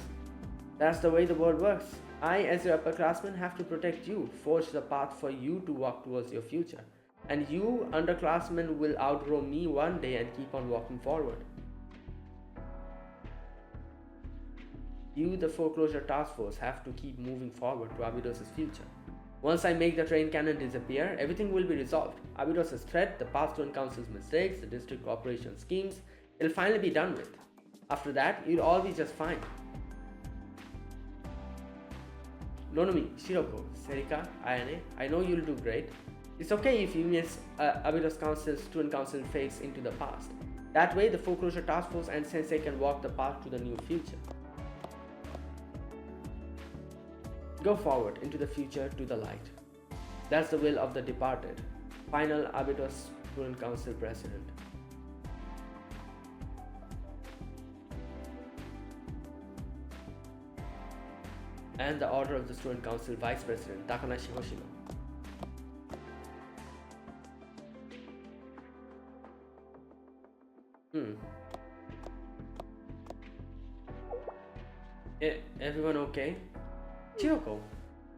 That's the way the world works. I, as your upperclassman, have to protect you, forge the path for you to walk towards your future. And you, underclassmen, will outgrow me one day and keep on walking forward. You, the Foreclosure Task Force, have to keep moving forward to Abydos' future. Once I make the train cannon disappear, everything will be resolved. Abydos' threat, the past Student Council's mistakes, the district corporation schemes, it'll finally be done with. After that, you'll all be just fine. Nonomi, Shiroko, Serika, Ayane, I know you'll do great. It's okay if you miss Abydos Council's Student Council fades into the past. That way, the Foreclosure Task Force and Sensei can walk the path to the new future. Go forward into the future to the light. That's the will of the departed. Final Abydos Student Council President. And the order of the Student Council Vice President, Takanashi Hoshino. Everyone okay? Chiyoko,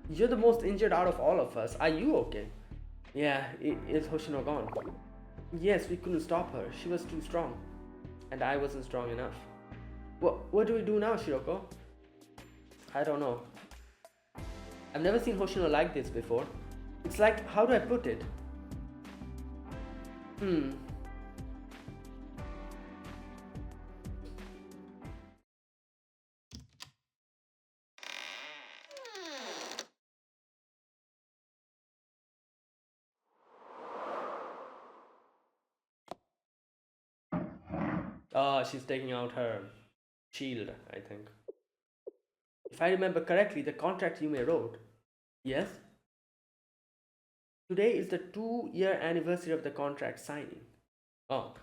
you're the most injured out of all of us. Are you okay? Yeah, is Hoshino gone? Yes, we couldn't stop her. She was too strong. And I wasn't strong enough. What do we do now, Shiroko? I don't know. I've never seen Hoshino like this before. It's like, how do I put it? Oh, she's taking out her shield, I think. If I remember correctly, the contract Yume wrote. Yes? Today is the 2-year anniversary of the contract signing. Oh,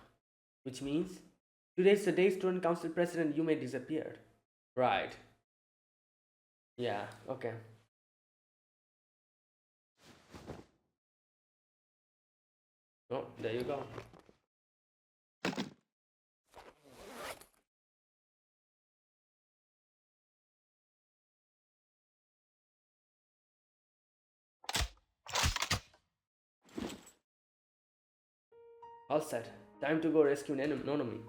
which means today is the day Student Council President Yume disappeared. Right. Yeah, okay. Oh, there you go. All set. Time to go rescue Nonomi.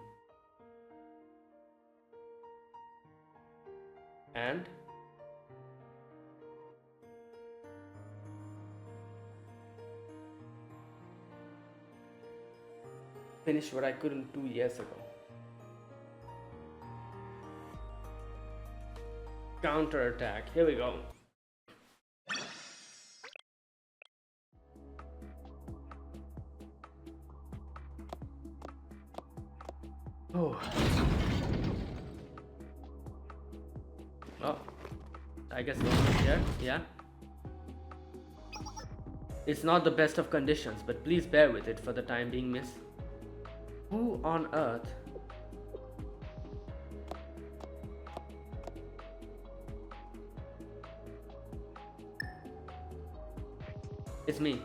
And finish what I couldn't 2 years ago. Counter attack. Here we go. Oh. Oh. I guess no one here. Yeah. It's not the best of conditions, but please bear with it for the time being, miss. Who on earth? It's me.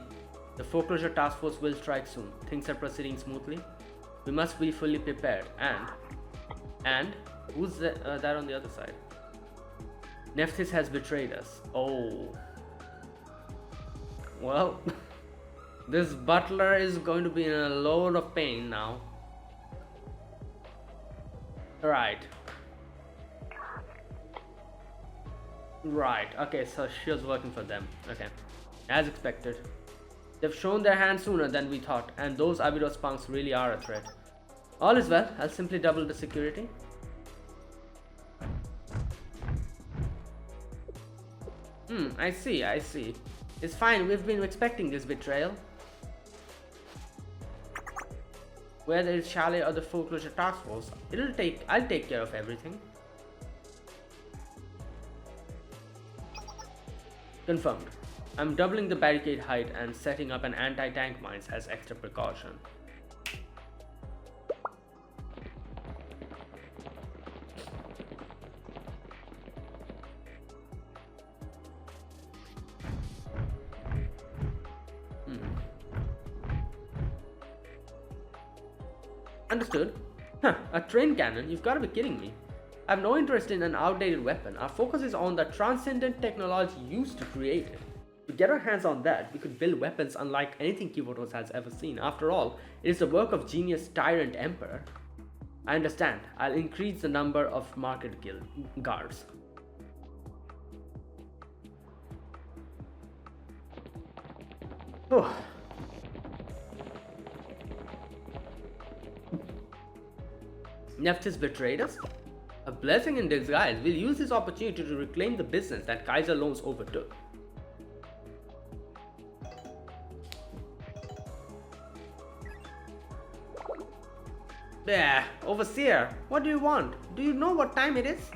The foreclosure task force will strike soon. Things are proceeding smoothly. We must be fully prepared. And who's that on the other side? Nephthys has betrayed us. Oh. Well, this butler is going to be in a load of pain now. Right. Right. Okay, so she was working for them. Okay. As expected. They've shown their hand sooner than we thought, and those Abydos punks really are a threat. All is well. I'll simply double the security. I see. It's fine, we've been expecting this betrayal. Whether it's Chalet or the foreclosure task force, I'll take care of everything. Confirmed. I'm doubling the barricade height and setting up an anti-tank mines as extra precaution. Understood. Huh, a train cannon? You've got to be kidding me. I have no interest in an outdated weapon. Our focus is on the transcendent technology used to create it. To get our hands on that, we could build weapons unlike anything Kivotos has ever seen. After all, it is the work of genius tyrant emperor. I understand. I'll increase the number of market guild guards. Oh. Nephthys betrayed us? A blessing in disguise. We'll use this opportunity to reclaim the business that Kaiser Loans overtook. Bah, overseer, what do you want? Do you know what time it is?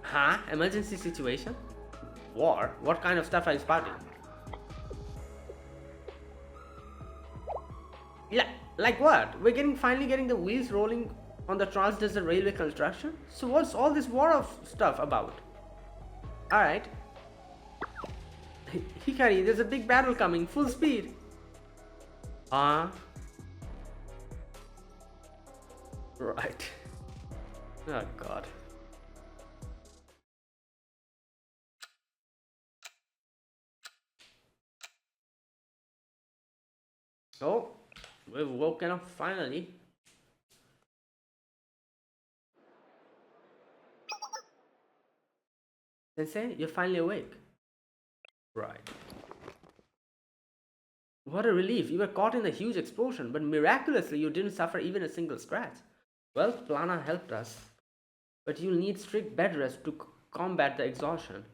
Huh? Emergency situation? War? What kind of stuff are you spouting? Like what? We're finally getting the wheels rolling on the Trans-Desert Railway construction? So what's all this war of stuff about? Alright. Hikari, there's a big battle coming, full speed. Right. Oh god. Oh, we've woken up finally. Sensei, you're finally awake. Right. What a relief. You were caught in a huge explosion, but miraculously you didn't suffer even a single scratch. Well, Plana helped us. But you'll need strict bed rest to combat the exhaustion.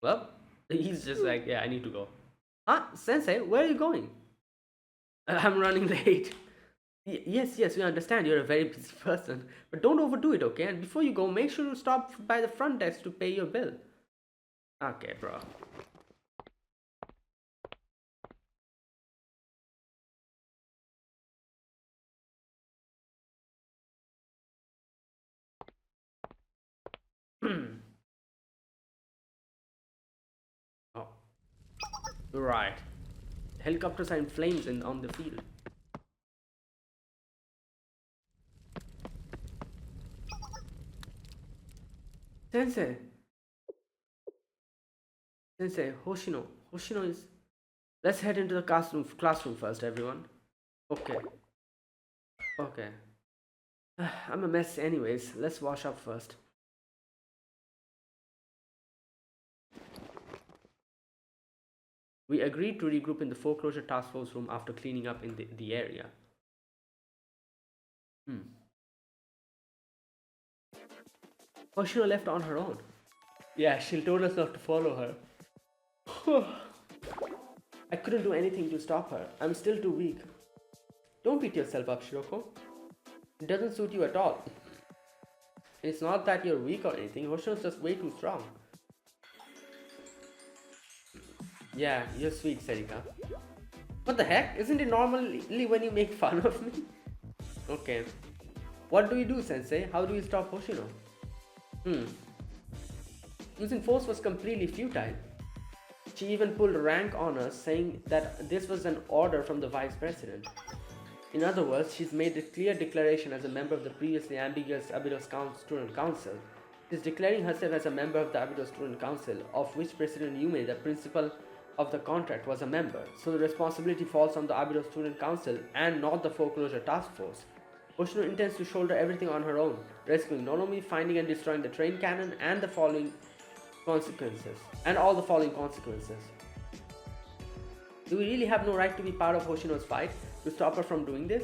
Well, he's just like, yeah, I need to go. Huh? Sensei, where are you going? I'm running late. Yes, we understand you're a very busy person. But don't overdo it, okay? And before you go, make sure to stop by the front desk to pay your bill. Okay, bro. Oh. Right. Helicopters are in flames on the field. Sensei, Hoshino is... Let's head into the classroom first, everyone. Okay, okay. I'm a mess anyways. Let's wash up first. We agreed to regroup in the foreclosure task force room after cleaning up in the area. Hmm. Hoshino left on her own. Yeah, she told us not to follow her. I couldn't do anything to stop her. I'm still too weak. Don't beat yourself up, Shiroko. It doesn't suit you at all. It's not that you're weak or anything. Hoshino's just way too strong. Yeah, you're sweet, Serika. What the heck? Isn't it normally when you make fun of me? Okay. What do you do, Sensei? How do you stop Hoshino? Using force was completely futile. She even pulled rank on us, saying that this was an order from the Vice President. In other words, she's made a clear declaration as a member of the previously ambiguous Abydos Student Council. She's declaring herself as a member of the Abydos Student Council, of which President Yume, the principal of the contract, was a member. So the responsibility falls on the Abydos Student Council and not the Foreclosure Task Force. Hoshino intends to shoulder everything on her own, rescuing Nonomi, finding and destroying the train cannon, and the following consequences. And all the following consequences. Do we really have no right to be part of Hoshino's fight to stop her from doing this?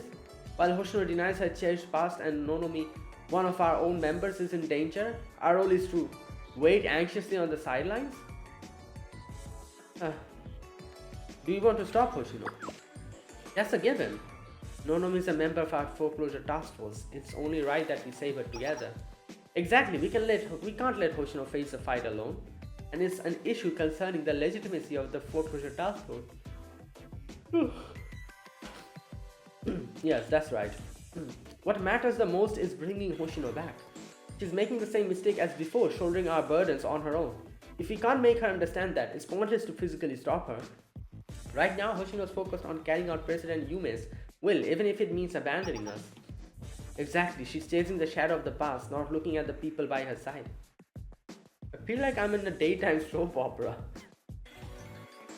While Hoshino denies her cherished past and Nonomi, one of our own members, is in danger, our role is to wait anxiously on the sidelines? Do you want to stop Hoshino? That's a given. Nonomi is a member of our foreclosure task force. It's only right that we save her together. Exactly, we can't let Hoshino face the fight alone. And it's an issue concerning the legitimacy of the foreclosure task force. Yes, that's right. What matters the most is bringing Hoshino back. She's making the same mistake as before, shouldering our burdens on her own. If we can't make her understand that, it's pointless to physically stop her. Right now, Hoshino is focused on carrying out President Yume's will, even if it means abandoning us. Exactly, she's chasing the shadow of the past, not looking at the people by her side. I feel like I'm in a daytime soap opera.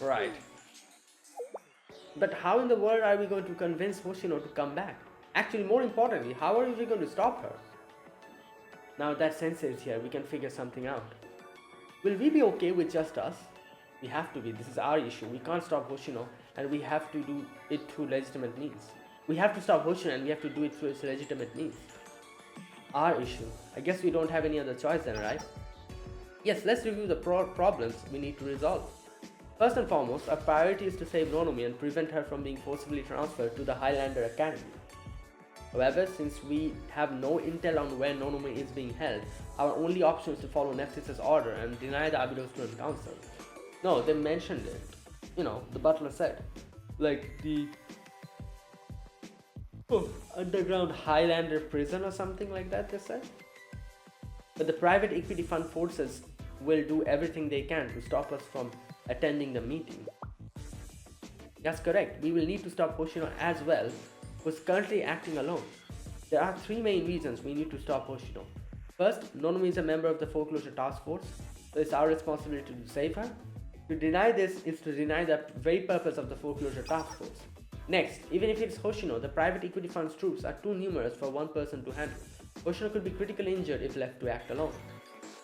Right. But how in the world are we going to convince Hoshino to come back? Actually, more importantly, how are we going to stop her? Now that Sensei is here, we can figure something out. Will we be okay with just us? We have to be. This is our issue. We can't stop Hoshino, and we have to do it through legitimate means. We have to stop Hoshino, and we have to do it through its legitimate means. Our issue. I guess we don't have any other choice then, right? Yes, let's review the problems we need to resolve. First and foremost, our priority is to save Nonomi and prevent her from being forcibly transferred to the Highlander Academy. However, since we have no intel on where Nonomi is being held, our only option is to follow Nephthys' order and deny the Abydos Student Council. No, they mentioned it. The butler said. Like the underground Highlander prison or something like that, they said. But the private equity fund forces will do everything they can to stop us from attending the meeting. That's correct. We will need to stop Hoshino as well, who's currently acting alone. There are three main reasons we need to stop Hoshino. First, Nonomi is a member of the Foreclosure Task Force, so it's our responsibility to save her. To deny this is to deny the very purpose of the Foreclosure Task Force. Next, even if it's Hoshino, the private equity fund's troops are too numerous for one person to handle. Hoshino could be critically injured if left to act alone.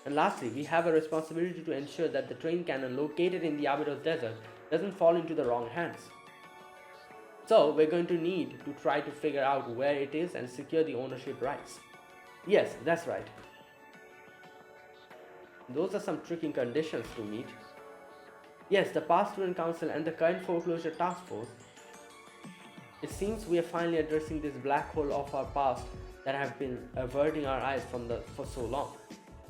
And lastly, we have a responsibility to ensure that the train cannon located in the Abydos Desert doesn't fall into the wrong hands. So, we're going to need to try to figure out where it is and secure the ownership rights. Yes, that's right. Those are some tricky conditions to meet. Yes, the past student council and the current foreclosure task force. It seems we are finally addressing this black hole of our past that have been averting our eyes from for so long.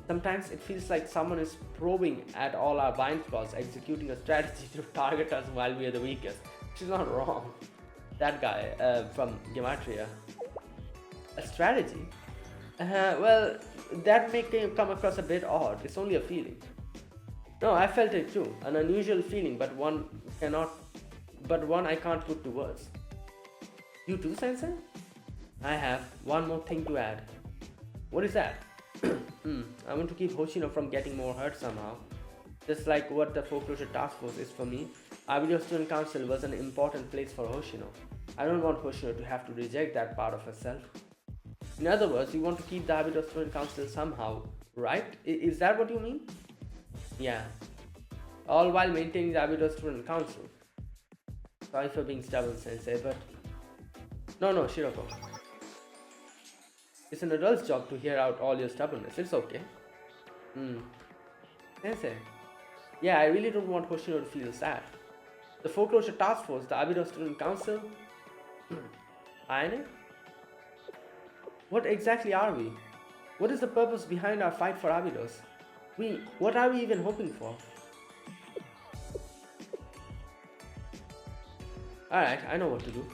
Sometimes it feels like someone is probing at all our blind spots, executing a strategy to target us while we are the weakest. She's not wrong. That guy from Gematria. A strategy? Well, that may come across a bit odd. It's only a feeling. No, I felt it too. An unusual feeling, but one I can't put to words. You too, Sensei? I have one more thing to add. What is that? I want to keep Hoshino from getting more hurt somehow. Just like what the foreclosure task force is for me, Abido Student Council was an important place for Hoshino. I don't want Hoshino to have to reject that part of herself. In other words, you want to keep the Abido Student Council somehow, right? Is that what you mean? Yeah. All while maintaining the Abido Student Council. Sorry for being stubborn, Sensei, but... No, Shiroko. It's an adult's job to hear out all your stubbornness. It's okay. Hmm. Sensei. Yeah, I really don't want Hoshino to feel sad. The Foreclosure Task Force, the Abido Student Council... Ayane? What exactly are we? What is the purpose behind our fight for Abidos? What are we even hoping for? Alright, I know what to do.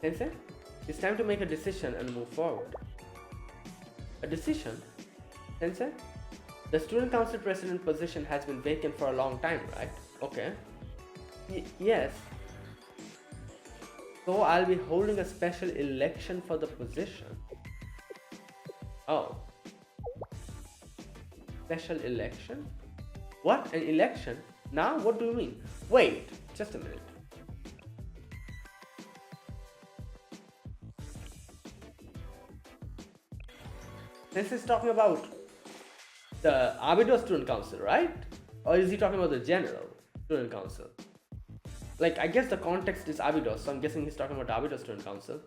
Sensei, it's time to make a decision and move forward. A decision? Sensei? The student council president position has been vacant for a long time, right? Okay. Yes. So I'll be holding a special election for the position. Oh. Special election? What? An election? Now? What do you mean? Wait, just a minute. This is talking about the Abido Student Council, right? Or is he talking about the general student council? Like, I guess the context is Abidos, so I'm guessing he's talking about Abidos Student Council.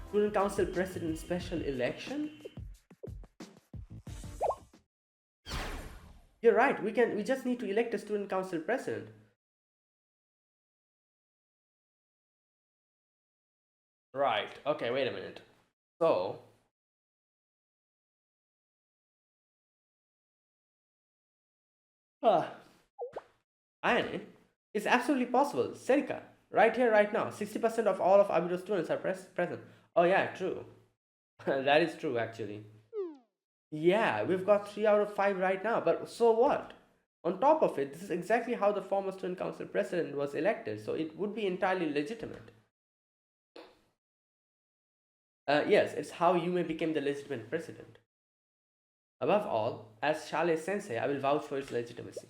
Student Council President Special Election? You're right, we just need to elect a Student Council President. Right, okay, wait a minute. So... Ayane, it's absolutely possible. Serika, right here, right now, 60% of all of Abido students are present. Oh yeah, true. That is true, actually. Yeah, we've got 3 out of 5 right now, but so what? On top of it, this is exactly how the former student council president was elected, so it would be entirely legitimate. Yes, it's how Yume became the legitimate president. Above all, as Shale Sensei, I will vouch for its legitimacy.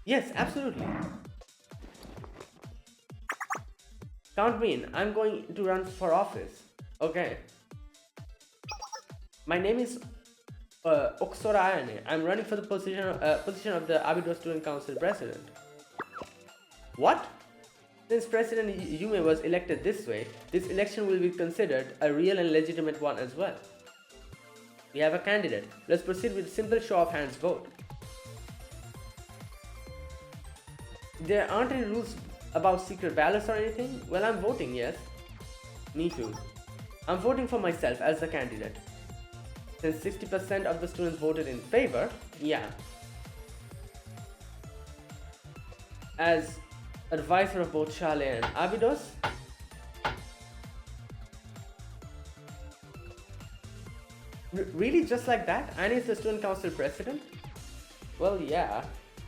Yes, absolutely. Count me in. I'm going to run for office. Okay. My name is Oksora Ayane. I'm running for the position of the Abido Student Council President. What? Since President Yume was elected this way, this election will be considered a real and legitimate one as well. We have a candidate. Let's proceed with a simple show of hands vote. There aren't any rules about secret ballots or anything? Well, I'm voting, yes. Me too. I'm voting for myself as the candidate. Since 60% of the students voted in favor, yeah. As advisor of both Shale and Abidos, really just like that? Annie is the student council president? Well, yeah.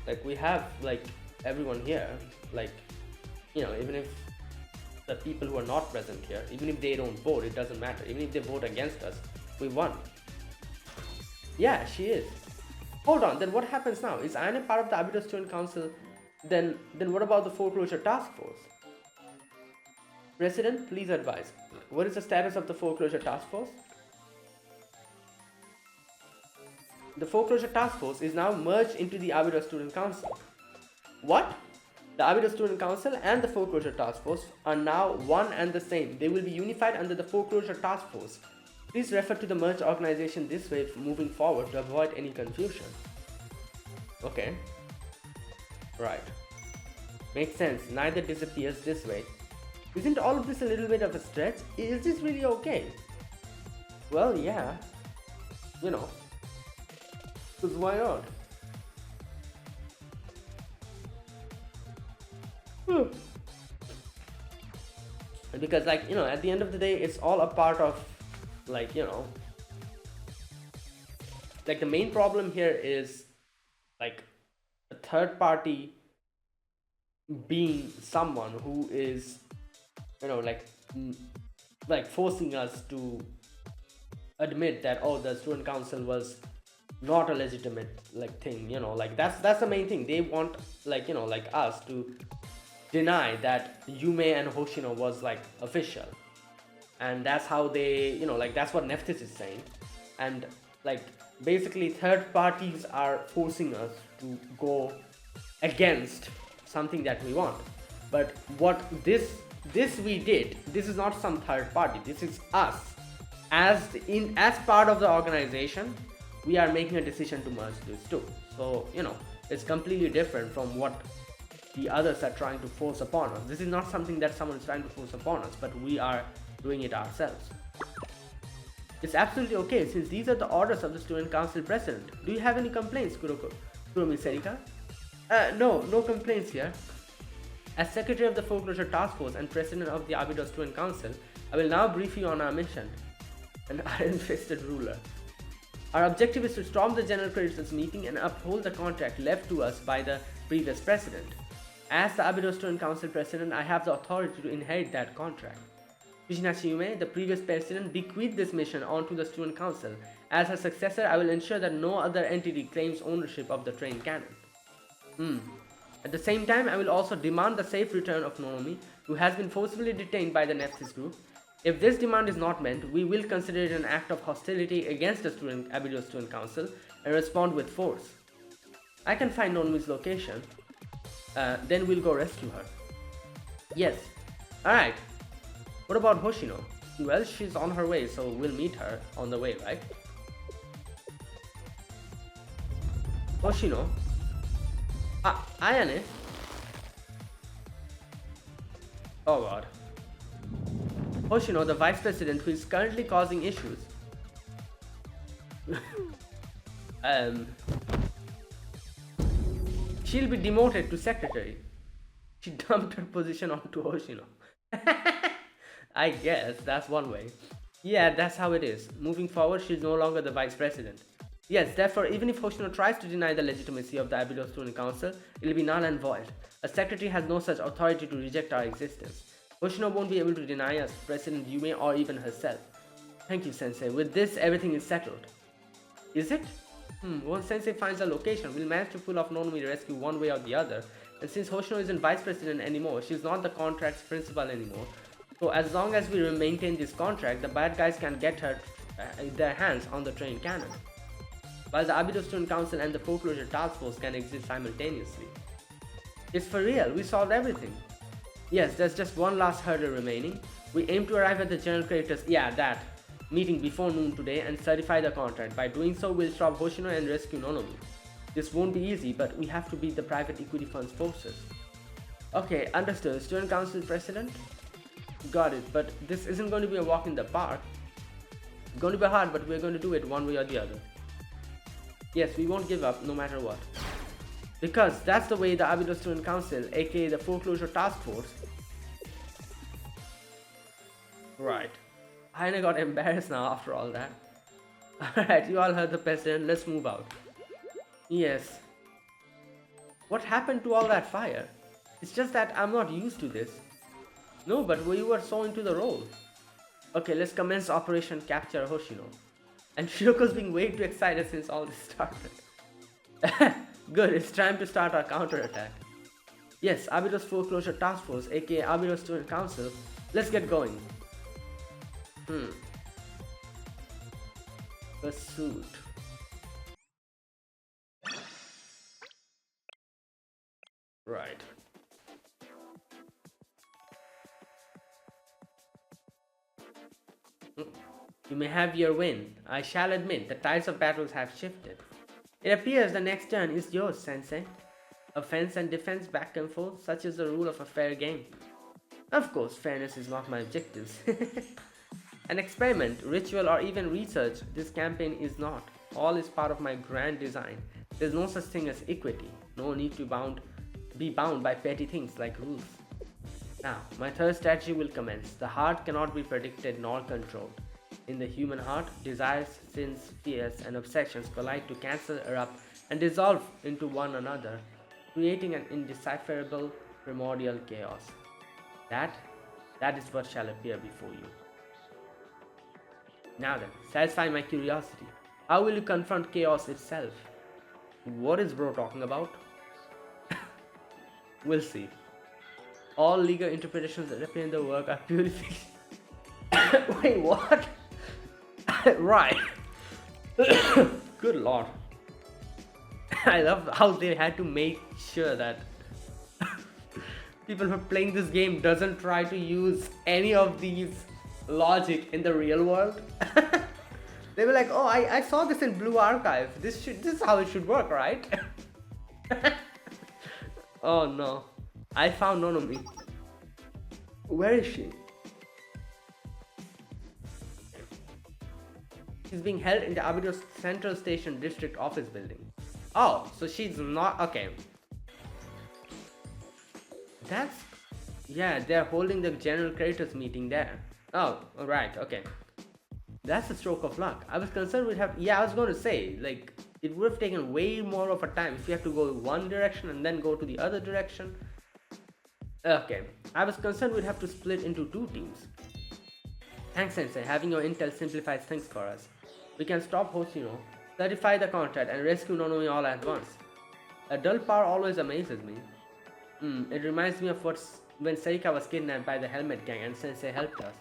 Like, we have, like, everyone here. Like, you know, even if the people who are not present here, even if they don't vote, it doesn't matter. Even if they vote against us, we won. Yeah, she is. Hold on, then what happens now? Is Annie part of the Abido Student Council? Then what about the Foreclosure Task Force? President, please advise. What is the status of the Foreclosure Task Force? The Foreclosure Task Force is now merged into the Abido Student Council. What? The Abido Student Council and the Foreclosure Task Force are now one and the same. They will be unified under the Foreclosure Task Force. Please refer to the merged organization this way moving forward to avoid any confusion. Okay. Right. Makes sense. Neither disappears this way. Isn't all of this a little bit of a stretch? Is this really okay? Well, yeah. You know. Because why not? Because, like, you know, at the end of the day, it's all a part of, like, you know, like, the main problem here is, like, a third party being someone who is, you know, like forcing us to admit that, oh, the student council was not a legitimate like thing, like that's the main thing. They want, like, like us to deny that Yume and Hoshino was like official, and that's how they, like that's what Nephthys is saying. And like basically third parties are forcing us to go against something that we want. But what this we did, this is not some third party, this is us as part of the organization. We are making a decision to merge these two. So it's completely different from what the others are trying to force upon us. This is not something that someone is trying to force upon us, but we are doing it ourselves. It's absolutely okay since these are the orders of the student council president. Do you have any complaints, Kuromi Serika? No complaints here. As secretary of the Foreclosure Task Force and president of the Abydos Student Council, I will now brief you on our mission. An iron-fisted ruler. Our objective is to storm the General Creditors meeting and uphold the contract left to us by the previous president. As the Abydos Student Council president, I have the authority to inherit that contract. Kushinashi Yume, the previous president, bequeathed this mission onto the Student Council. As her successor, I will ensure that no other entity claims ownership of the train cannon. At the same time, I will also demand the safe return of Nonomi, who has been forcibly detained by the Nephthys group. If this demand is not met, we will consider it an act of hostility against the Abydos Student Council and respond with force. I can find Nonomi's location. Then we'll go rescue her. Yes. Alright. What about Hoshino? Well, she's on her way, so we'll meet her on the way, right? Hoshino? Ayane? Oh god. Hoshino, the vice president who is currently causing issues. She'll be demoted to secretary. She dumped her position onto Hoshino. I guess that's one way. Yeah, that's how it is. Moving forward, she's no longer the vice president. Yes, therefore, even if Hoshino tries to deny the legitimacy of the Abydos Student Council, it will be null and void. A secretary has no such authority to reject our existence. Hoshino won't be able to deny us, President Yume, or even herself. Thank you, Sensei. With this, everything is settled. Is it? Once Sensei finds a location, we'll manage to pull off Nonomi rescue one way or the other. And since Hoshino isn't vice president anymore, she's not the contract's principal anymore. So as long as we maintain this contract, the bad guys can get their hands on the train cannon, while the Abydos Student Council and the Foreclosure Task Force can exist simultaneously. It's for real, we solved everything. Yes, there's just one last hurdle remaining. We aim to arrive at the General Creditors, meeting before noon today and certify the contract. By doing so, we'll stop Hoshino and rescue Nonomi. This won't be easy, but we have to beat the private equity fund's forces. Okay, understood. Student Council President? Got it, but this isn't going to be a walk in the park. It's going to be hard, but we're going to do it one way or the other. Yes, we won't give up no matter what. Because that's the way the Abydos Student Council, aka the Foreclosure Task Force. Right. Haine got embarrassed now after all that. Alright, you all heard the president, let's move out. Yes. What happened to all that fire? It's just that I'm not used to this. No, but we were so into the role. Okay, let's commence Operation Capture Hoshino. And Shiroko's being way too excited since all this started. Good, it's time to start our counterattack. Yes, Abydos Foreclosure Task Force, aka Abydos Student Council. Let's get going. Pursuit. Right. You may have your win. I shall admit the tides of battles have shifted. It appears the next turn is yours, Sensei. Offense and defense back and forth, such is the rule of a fair game. Of course, fairness is not my objective. An experiment, ritual, or even research, this campaign is not. All is part of my grand design. There's no such thing as equity. No need to be bound by petty things like rules. Now, my third strategy will commence. The heart cannot be predicted nor controlled. In the human heart, desires, sins, fears, and obsessions collide to cancel, erupt, and dissolve into one another, creating an indecipherable primordial chaos. That is what shall appear before you. Now then, satisfy my curiosity. How will you confront chaos itself? What is bro talking about? We'll see. All legal interpretations that appear in the work are purely fiction. Wait, what? Right. Good lord. I love how they had to make sure that people who are playing this game doesn't try to use any of these logic in the real world. They were like, oh, I saw this in Blue Archive. This is how it should work, right? Oh no. I found Nonomi. Where is she? She's being held in the Abydos Central Station District Office building. Oh, so she's not. Okay. That's. Yeah, they're holding the General Creditors meeting there. Oh, alright, okay. That's a stroke of luck. I was concerned we'd have. Yeah, I was going to say, like, it would have taken way more of a time if you have to go one direction and then go to the other direction. Okay, I was concerned we'd have to split into two teams. Thanks, Sensei. Having your intel simplifies things for us. We can stop Hoshino, certify the contract, and rescue Nonomi all at once. A dull power always amazes me. It reminds me of when Seika was kidnapped by the Helmet Gang and Sensei helped us.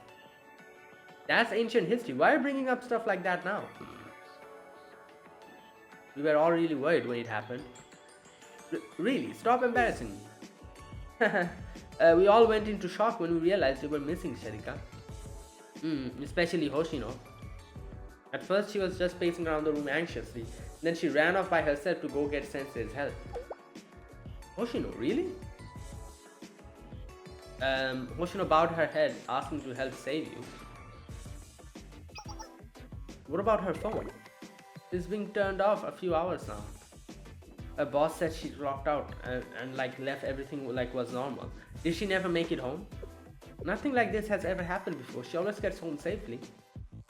That's ancient history. Why are you bringing up stuff like that now? We were all really worried when it happened. Really, stop embarrassing me. We all went into shock when we realized you were missing, Sherika. Especially Hoshino. At first she was just pacing around the room anxiously. Then she ran off by herself to go get Sensei's help. Hoshino, really? Hoshino bowed her head, asking to help save you. What about her phone? It's being turned off a few hours now. Her boss said she locked out and like left everything like was normal. Did she never make it home? Nothing like this has ever happened before. She always gets home safely.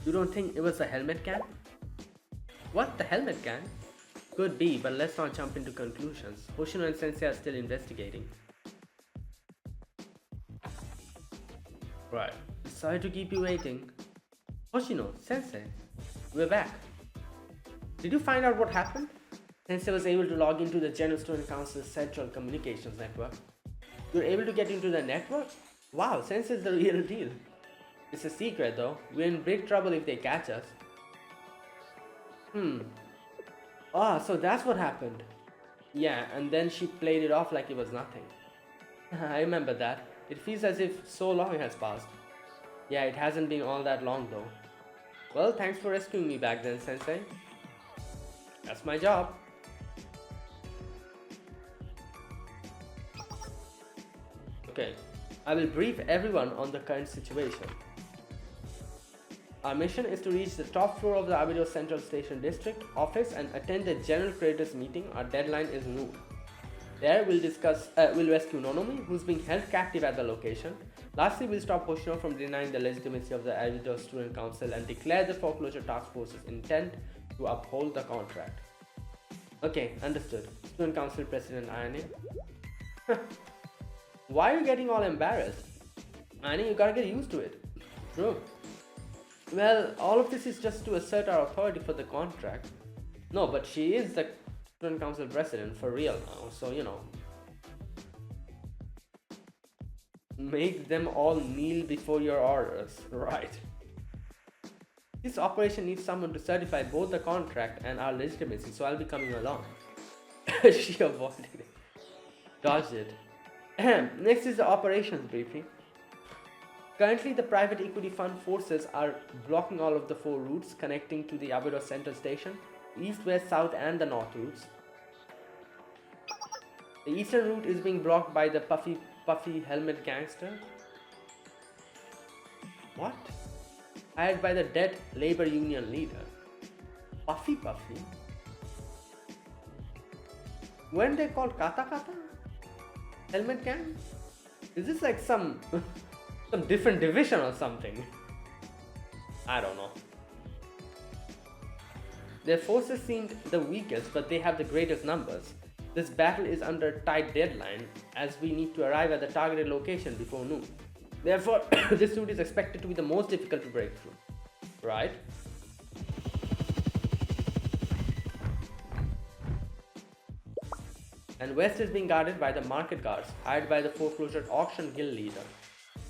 You don't think it was the Helmet Gang? What? The Helmet Gang? Could be, but let's not jump into conclusions. Hoshino and Sensei are still investigating. Right. Sorry to keep you waiting. Hoshino, Sensei, we're back. Did you find out what happened? Sensei was able to log into the General Student Council's Central Communications Network. You were able to get into the network? Wow, Sensei's the real deal. It's a secret though. We're in big trouble if they catch us. Ah, so that's what happened. Yeah, and then she played it off like it was nothing. I remember that. It feels as if so long has passed. Yeah, it hasn't been all that long though. Well, thanks for rescuing me back then, Sensei. That's my job. Okay, I will brief everyone on the current situation. Our mission is to reach the top floor of the Abydos Central Station District office and attend the General Creditors meeting. Our deadline is noon. There we'll rescue Nonomi, who's being held captive at the location. Lastly, we'll stop Hoshino from denying the legitimacy of the Abydos Student Council and declare the Foreclosure Task Force's intent to uphold the contract. Okay, understood. Student Council President Ayane. Why are you getting all embarrassed? Ayane, you gotta get used to it. True. Well, all of this is just to assert our authority for the contract. No, but she is the Student Council President for real now, so you know. Make them all kneel before your orders, right? This operation needs someone to certify both the contract and our legitimacy, so I'll be coming along. She avoided it. Dodged it. Next is the operations briefing. Currently, the private equity fund forces are blocking all of the 4 routes connecting to the Abydos Central Station, east, west, south, and the north routes. The eastern route is being blocked by the Puffy Helmet Gangster. What? Hired by the dead labor union leader. Puffy? Weren't they called Kata? Helmet Gang? Is this like some different division or something? I don't know. Their forces seemed the weakest, but they have the greatest numbers. This battle is under tight deadline, as we need to arrive at the targeted location before noon. Therefore, this route is expected to be the most difficult to break through. right? And west is being guarded by the market guards, hired by the foreclosure auction guild leader.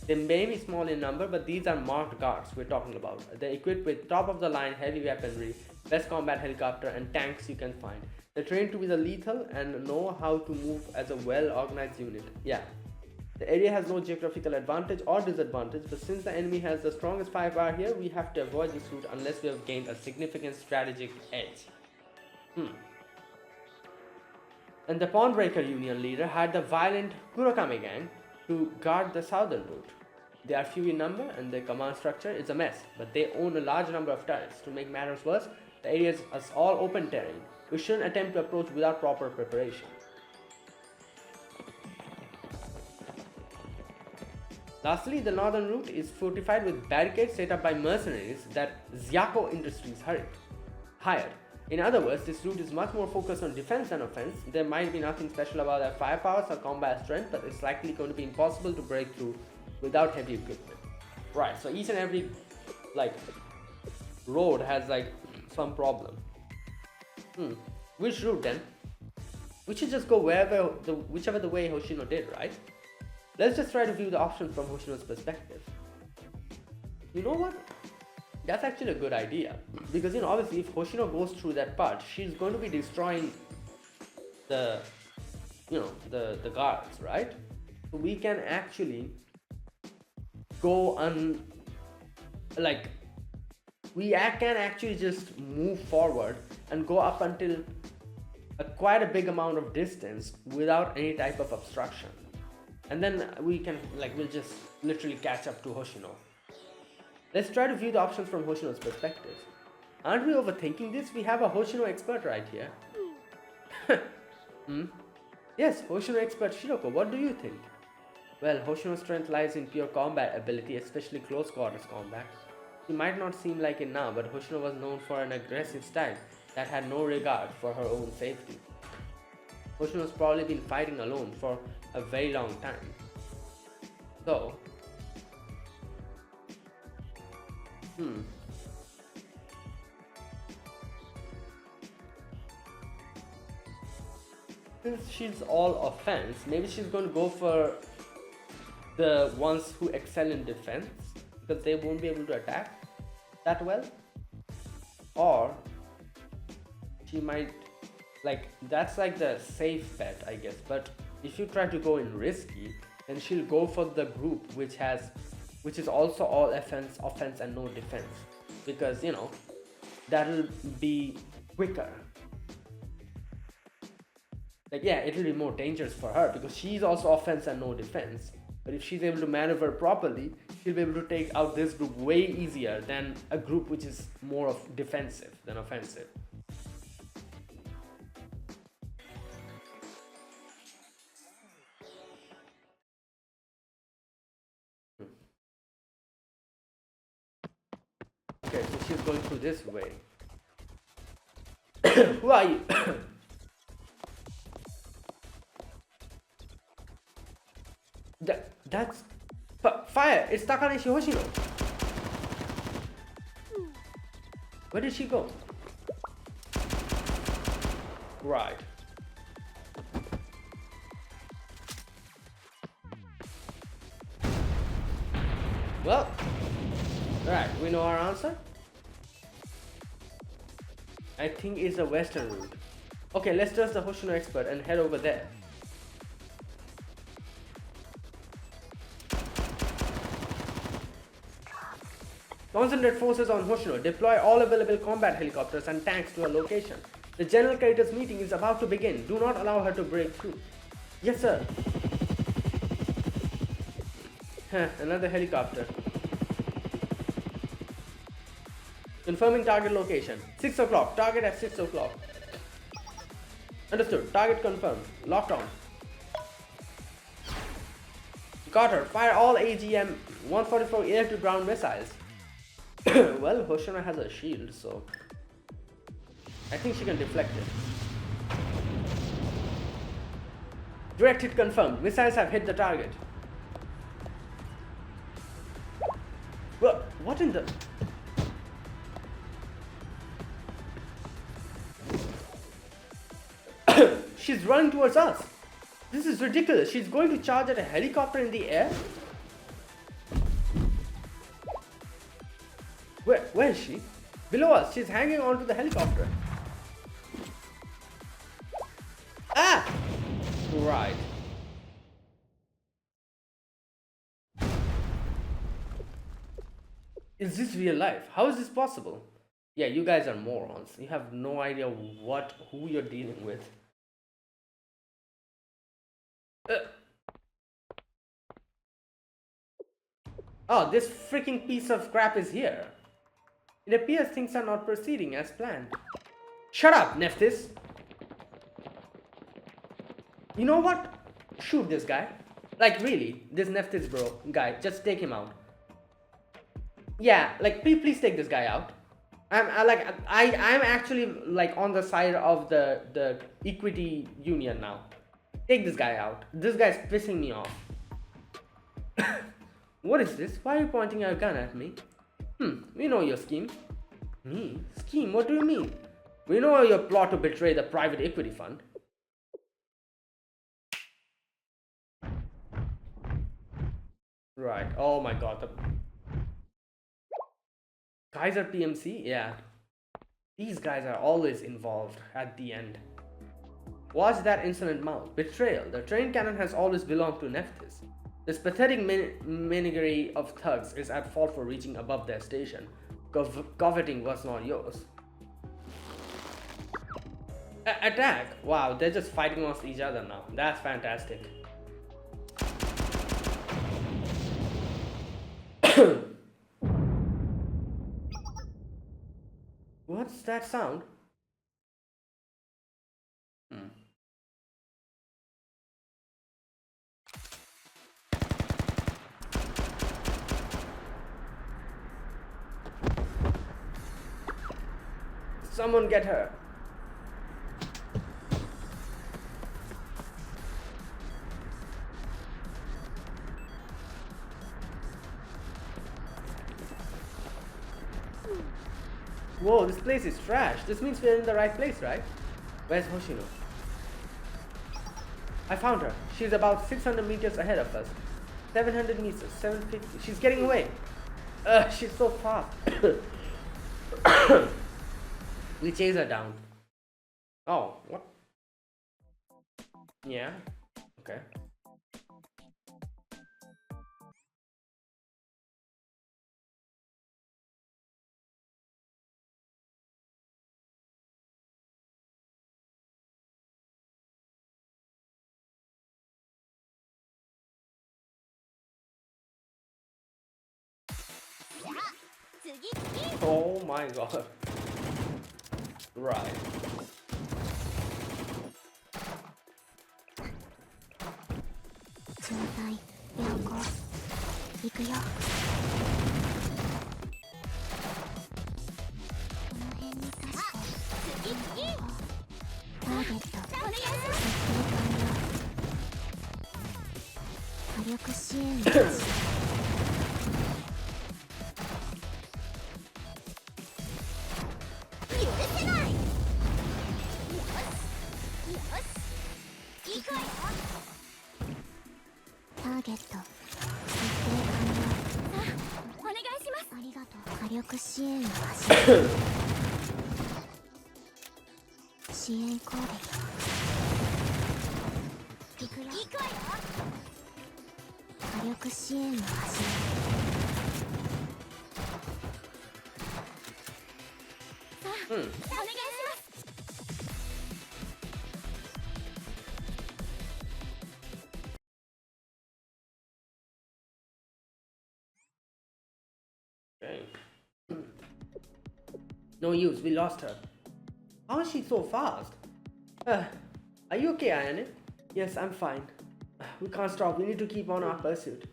They may be small in number, but these are marked guards we're talking about. They're equipped with top-of-the-line heavy weaponry, best combat helicopter, and tanks you can find. They're trained to be the lethal and know how to move as a well-organized unit. Yeah. The area has no geographical advantage or disadvantage, but since the enemy has the strongest firepower here, we have to avoid this route unless we have gained a significant strategic edge. And the Pawnbreaker Union leader had the violent Kurakami gang to guard the southern route. They are few in number and their command structure is a mess, but they own a large number of turrets. To make matters worse, the area is all open terrain. We shouldn't attempt to approach without proper preparation. Lastly, the northern route is fortified with barricades set up by mercenaries that Zyako Industries hired. In other words, this route is much more focused on defense than offense. There might be nothing special about their firepower or combat strength, but it's likely going to be impossible to break through without heavy equipment. Right, so each and every road has some problem. Which route then? We should just go whichever the way Hoshino did, right? Let's just try to view the options from Hoshino's perspective. You know what? That's actually a good idea. Because obviously if Hoshino goes through that part, she's going to be destroying the guards, right? So we can actually go we can actually just move forward and go up until quite a big amount of distance without any type of obstruction. And then we can we'll just literally catch up to Hoshino. Let's try to view the options from Hoshino's perspective. Aren't we overthinking this? We have a Hoshino expert right here. Yes, Hoshino expert Shiroko, what do you think? Well, Hoshino's strength lies in pure combat ability, especially close quarters combat. He might not seem like it now, but Hoshino was known for an aggressive style that had no regard for her own safety. Hoshino's probably been fighting alone for a very long time. So, since she's all offense, maybe she's going to go for the ones who excel in defense because they won't be able to attack that well. Or she might that's the safe bet, I guess. But if you try to go in risky, then she'll go for the group which is also all offense and no defense, because that'll be quicker. It'll be more dangerous for her because she's also offense and no defense. But if she's able to maneuver properly, she'll be able to take out this group way easier than a group which is more of defensive than offensive. Okay, so she's going through this way. Who are you? That's fire! It's Takaneshi Hoshino! Where did she go? Right. Well, right, we know our answer. I think it's the western route. Okay, let's trust the Hoshino expert and head over there. Concentrate forces on Hoshino. Deploy all available combat helicopters and tanks to her location. The General Creditors meeting is about to begin. Do not allow her to break through. Yes, sir. Another helicopter. Confirming target location. 6 o'clock. Target at 6 o'clock. Understood. Target confirmed. Locked on. Got her. Fire all AGM-144 air-to-ground missiles. Well, Hoshino has a shield, so I think she can deflect it. Direct hit confirmed. Missiles have hit the target. What in the... She's running towards us. This is ridiculous. She's going to charge at a helicopter in the air? Where is she? Below us. She's hanging onto the helicopter. Ah! Right. Is this real life? How is this possible? Yeah, you guys are morons. You have no idea who you're dealing with. Uh, oh, this freaking piece of crap is here. It appears things are not proceeding as planned. Shut up, Nephthys. You know what? Shoot this guy. Like really, this Nephthys bro guy, just take him out. Yeah, like please take this guy out. I'm actually like on the side of the equity union now. Take this guy out. This guy's pissing me off. What is this? Why are you pointing your gun at me? We know your scheme. Me? Scheme? What do you mean? We know your plot to betray the private equity fund. Right. Oh my god. The Kaiser PMC? Yeah. These guys are always involved at the end. Watch that insolent mouth. Betrayal. The train cannon has always belonged to Nephthys. This pathetic menagerie of thugs is at fault for reaching above their station. Coveting was not yours. Attack! Wow, they're just fighting amongst each other now. That's fantastic. What's that sound? Someone get her. Whoa, this place is trash. This means we're in the right place, right? Where's Hoshino? I found her. She's about 600 meters ahead of us. 700 meters, 750. She's getting away. She's so fast. We chase her down. Oh, what? Yeah. Okay. Oh my god. Right. Okay. No use, we lost her. How is she so fast? Are you okay, Ayane? Yes, I'm fine. We can't stop, we need to keep on our pursuit.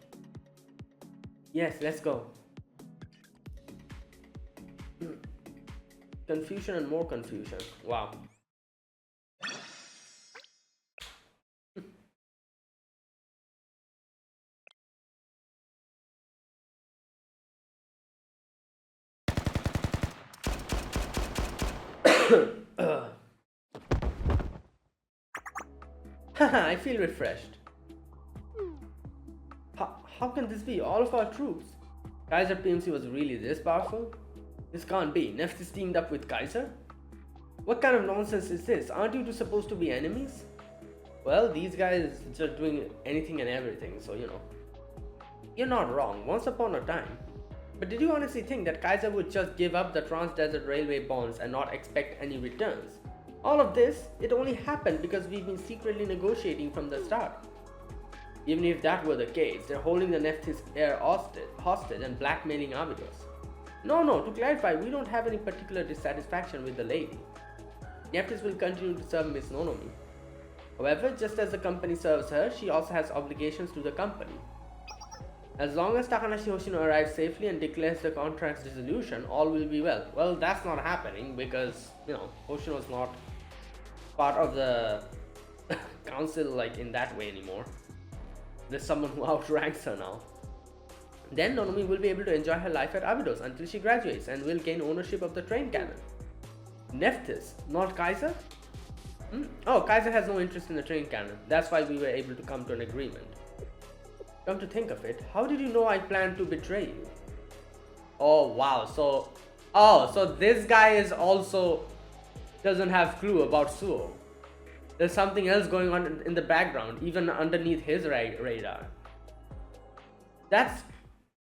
Yes, let's go. Confusion and more confusion. Wow. I feel refreshed. How can this be? All of our troops. Kaiser PMC was really this powerful? This can't be. Nephthys teamed up with Kaiser? What kind of nonsense is this? Aren't you two supposed to be enemies? Well, these guys are doing anything and everything, so you know. You're not wrong, once upon a time. But did you honestly think that Kaiser would just give up the Trans-Desert Railway bonds and not expect any returns? All of this, it only happened because we've been secretly negotiating from the start. Even if that were the case, they're holding the Nephthys heir hostage and blackmailing Abydos. No, to clarify, we don't have any particular dissatisfaction with the lady. Nephthys will continue to serve Miss Nonomi. However, just as the company serves her, she also has obligations to the company. As long as Takanashi Hoshino arrives safely and declares the contract's dissolution, all will be well. Well, that's not happening because, you know, Hoshino is not part of the council like in that way anymore. There's someone who outranks her now. Then Nonomi will be able to enjoy her life at Abydos until she graduates and will gain ownership of the train cannon. Nephthys, not Kaiser? Oh, Kaiser has no interest in the train cannon. That's why we were able to come to an agreement. Come to think of it, how did you know I planned to betray you? Oh wow, so this guy is also doesn't have clue about Suo. There's something else going on in the background, even underneath his radar.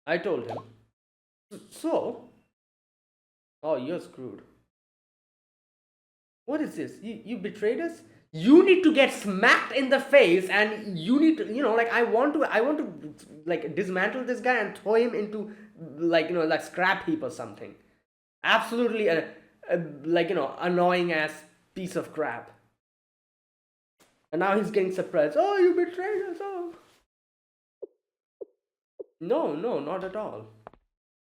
I told him. So? Oh, you're screwed. What is this? You betrayed us? You need to get smacked in the face, and you need to, you know, like I want to like dismantle this guy and throw him into like, you know, like scrap heap or something. Absolutely like, you know, annoying ass piece of crap. And now he's getting surprised. Oh, you betrayed us. Oh. No, not at all.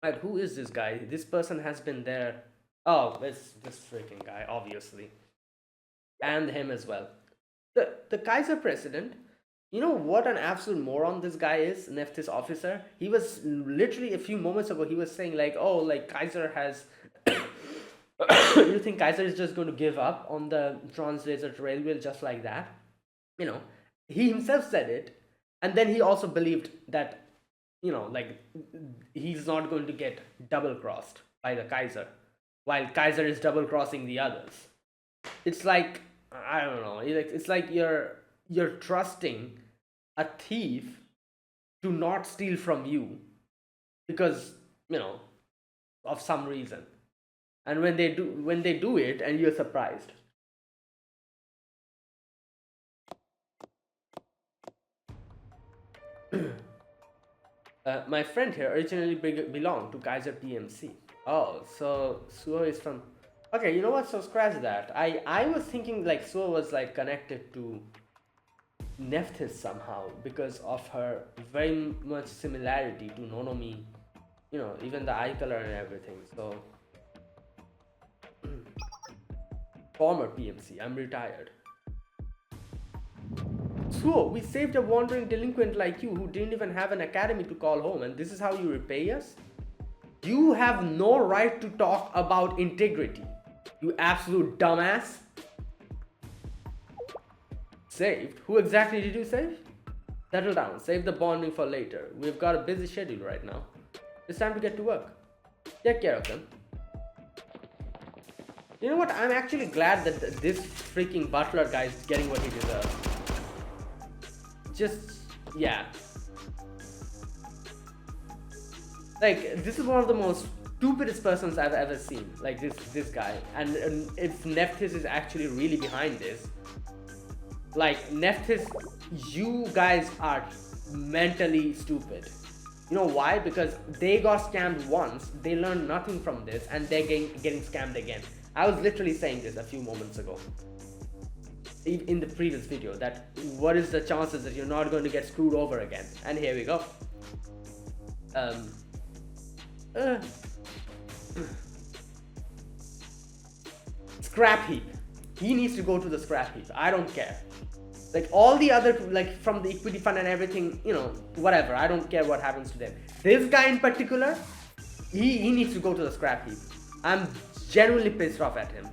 Right, who is this guy? This person has been there. Oh, it's this freaking guy, obviously. And him as well. The Kaiser president, you know what an absolute moron this guy is, Nephthys officer? He was literally a few moments ago, he was saying like, oh, like Kaiser has... You think Kaiser is just going to give up on the Trans-Desert Railway just like that? You know, he himself said it, and then he also believed that, you know, like he's not going to get double-crossed by the Kaiser, while Kaiser is double-crossing the others. It's like, I don't know, it's like you're trusting a thief to not steal from you because, you know, of some reason. And when they do it, and you're surprised. My friend here originally belonged to Kaiser PMC. Oh, so Suo is from... Okay, you know what? So scratch that. I was thinking like Suo was like connected to Nephthys somehow because of her very much similarity to Nonomi. You know, even the eye color and everything. So former PMC. I'm retired. Suo, we saved a wandering delinquent like you who didn't even have an academy to call home, and this is how you repay us? You have no right to talk about integrity, you absolute dumbass. Saved? Who exactly did you save? Settle down, save the bonding for later. We've got a busy schedule right now. It's time to get to work. Take care of them. You know what? I'm actually glad that this freaking butler guy is getting what he deserves. Just, yeah. Like, this is one of the most stupidest persons I've ever seen. Like, this guy. And if Nephthys is actually really behind this. Like, Nephthys, you guys are mentally stupid. You know why? Because they got scammed once, they learned nothing from this, and they're getting scammed again. I was literally saying this a few moments ago in the previous video, that what is the chances that you're not going to get screwed over again? And here we go. Scrap heap. He needs to go to the scrap heap. I don't care. Like all the other, like from the equity fund and everything, you know, whatever. I don't care what happens to them. This guy in particular, he needs to go to the scrap heap. I'm genuinely pissed off at him.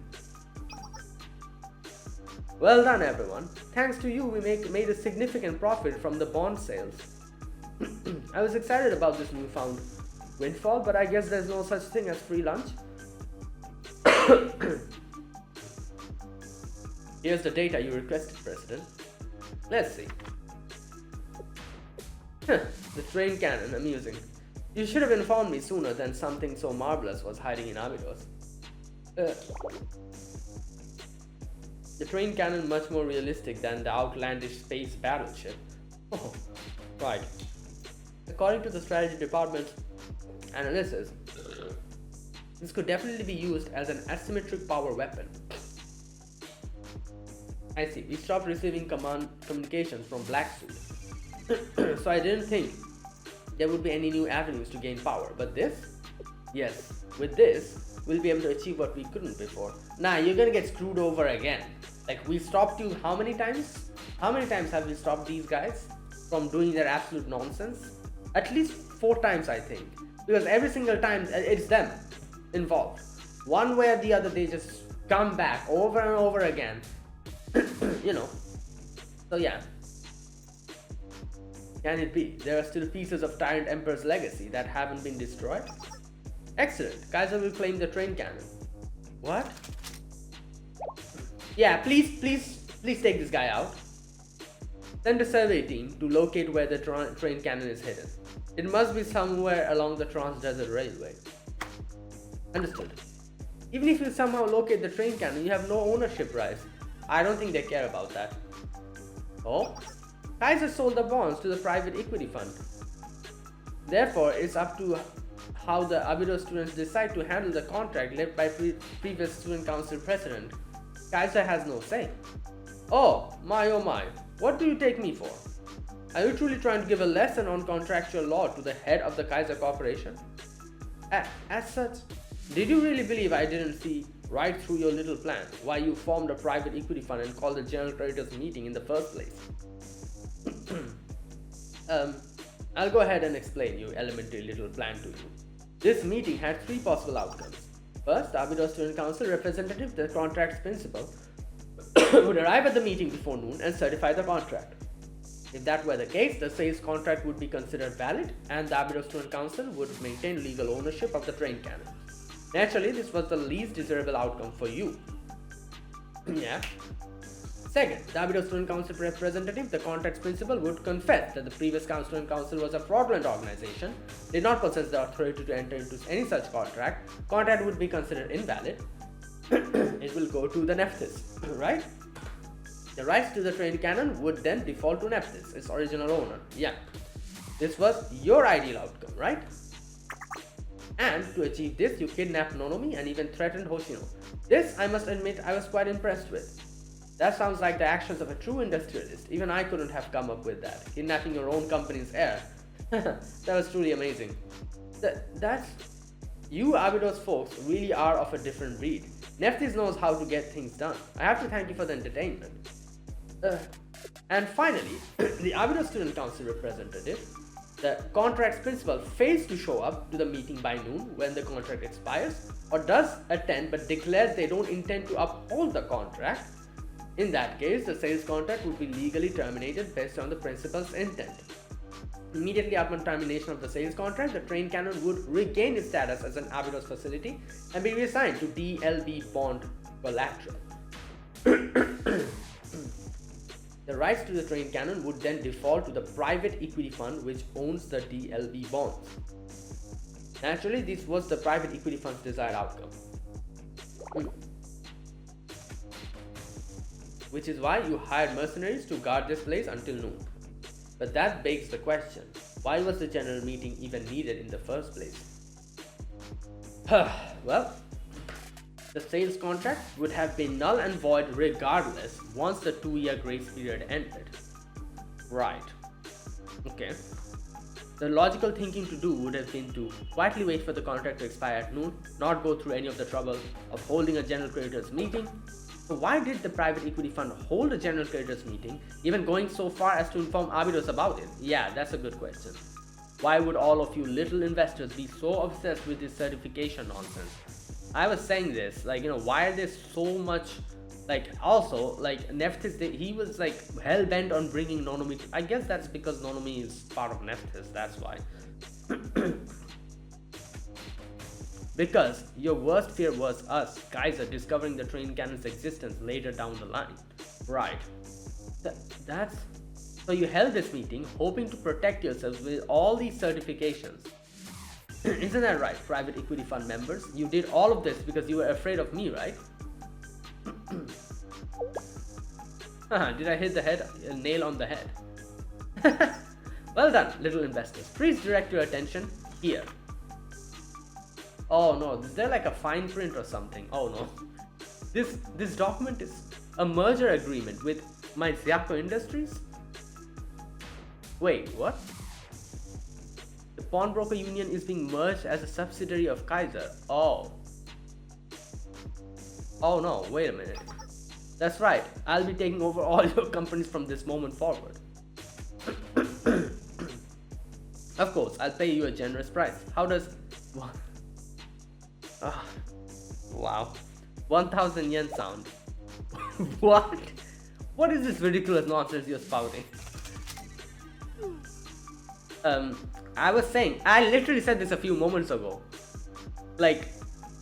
Well done, everyone. Thanks to you, we made a significant profit from the bond sales. I was excited about this newfound windfall, but I guess there's no such thing as free lunch. Here's the data you requested, President. Let's see. The train cannon, amusing. You should have informed me sooner than something so marvelous was hiding in Abydos. The train cannon much more realistic than the outlandish space battleship. Oh, right. According to the strategy department's analysis, this could definitely be used as an asymmetric power weapon. I see. We stopped receiving communications from Black Suit. So I didn't think there would be any new avenues to gain power. But this? Yes. With this, we'll be able to achieve what we couldn't before. Nah, you're gonna get screwed over again. Like, we stopped you how many times? How many times have we stopped these guys from doing their absolute nonsense? At least 4 times, I think. Because every single time, it's them involved. One way or the other, they just come back over and over again. You know. So yeah. Can it be? There are still pieces of Tyrant Emperor's legacy that haven't been destroyed? Excellent. Kaiser will claim the train cannon. What? Yeah, please take this guy out. Send a survey team to locate where the train cannon is hidden. It must be somewhere along the Trans-Desert Railway. Understood. Even if you somehow locate the train cannon, you have no ownership rights. I don't think they care about that. Oh? Kaiser sold the bonds to the private equity fund. Therefore, it's up to how the Abydos students decide to handle the contract left by previous student council president. Kaiser has no say. Oh my, what do you take me for? Are you truly trying to give a lesson on contractual law to the head of the Kaiser Corporation? As such, did you really believe I didn't see right through your little plan, why you formed a private equity fund and called the general creditors meeting in the first place? I'll go ahead and explain your elementary little plan to you. This meeting had 3 possible outcomes. First, Abydos Student Council representative, the contract's principal, would arrive at the meeting before noon and certify the contract. If that were the case, the sales contract would be considered valid and the Abydos Student Council would maintain legal ownership of the train cannon. Naturally, this was the least desirable outcome for you. Yeah. Second, the Abydos Student Council representative, the contract's principal, would confess that the previous Student Council was a fraudulent organization, did not possess the authority to enter into any such contract would be considered invalid. It will go to the Nephthys, right? The rights to the train cannon would then default to Nephthys, its original owner. Yeah. This was your ideal outcome, right? And to achieve this, you kidnapped Nonomi and even threatened Hoshino. This, I must admit, I was quite impressed with. That sounds like the actions of a true industrialist. Even I couldn't have come up with that. Kidnapping your own company's heir. That was truly amazing. That's... You Abydos folks really are of a different breed. Nephthys knows how to get things done. I have to thank you for the entertainment. And finally, the Abydos Student Council representative, the contract's principal, fails to show up to the meeting by noon when the contract expires, or does attend but declares they don't intend to uphold the contract. In that case, the sales contract would be legally terminated based on the principal's intent. Immediately upon termination of the sales contract, the train cannon would regain its status as an Abydos facility and be reassigned to DLB bond collateral. The rights to the train cannon would then default to the private equity fund which owns the DLB bonds. Naturally, this was the private equity fund's desired outcome. Which is why you hired mercenaries to guard this place until noon. But that begs the question, why was the general meeting even needed in the first place? Well, the sales contract would have been null and void regardless once the 2-year grace period ended. Right. Okay. The logical thinking to do would have been to quietly wait for the contract to expire at noon, not go through any of the trouble of holding a general creditors meeting. So why did the private equity fund hold a general creditors meeting, even going so far as to inform Abydos about it? Yeah, that's a good question. Why would all of you little investors be so obsessed with this certification nonsense? I was saying this, why are there so much Like also, like Nephthys, he was like hell bent on bringing Nonomi. I guess that's because Nonomi is part of Nephthys. That's why. Because your worst fear was us, Kaiser, discovering the train cannon's existence later down the line. Right. That's. So you held this meeting hoping to protect yourselves with all these certifications. Isn't that right, private equity fund members? You did all of this because you were afraid of me, right? Did I hit the head nail on the head? Well done, little investors. Please direct your attention here. Oh no, is there like a fine print or something? Oh no. This document is a merger agreement with my Zyako Industries? Wait, what? The pawnbroker union is being merged as a subsidiary of Kaiser. Oh. Oh no, wait a minute. That's right, I'll be taking over all your companies from this moment forward. Of course, I'll pay you a generous price. How does... wow. 1000 yen sound. What? What is this ridiculous nonsense you're spouting? I was saying, I literally said this a few moments ago. Like,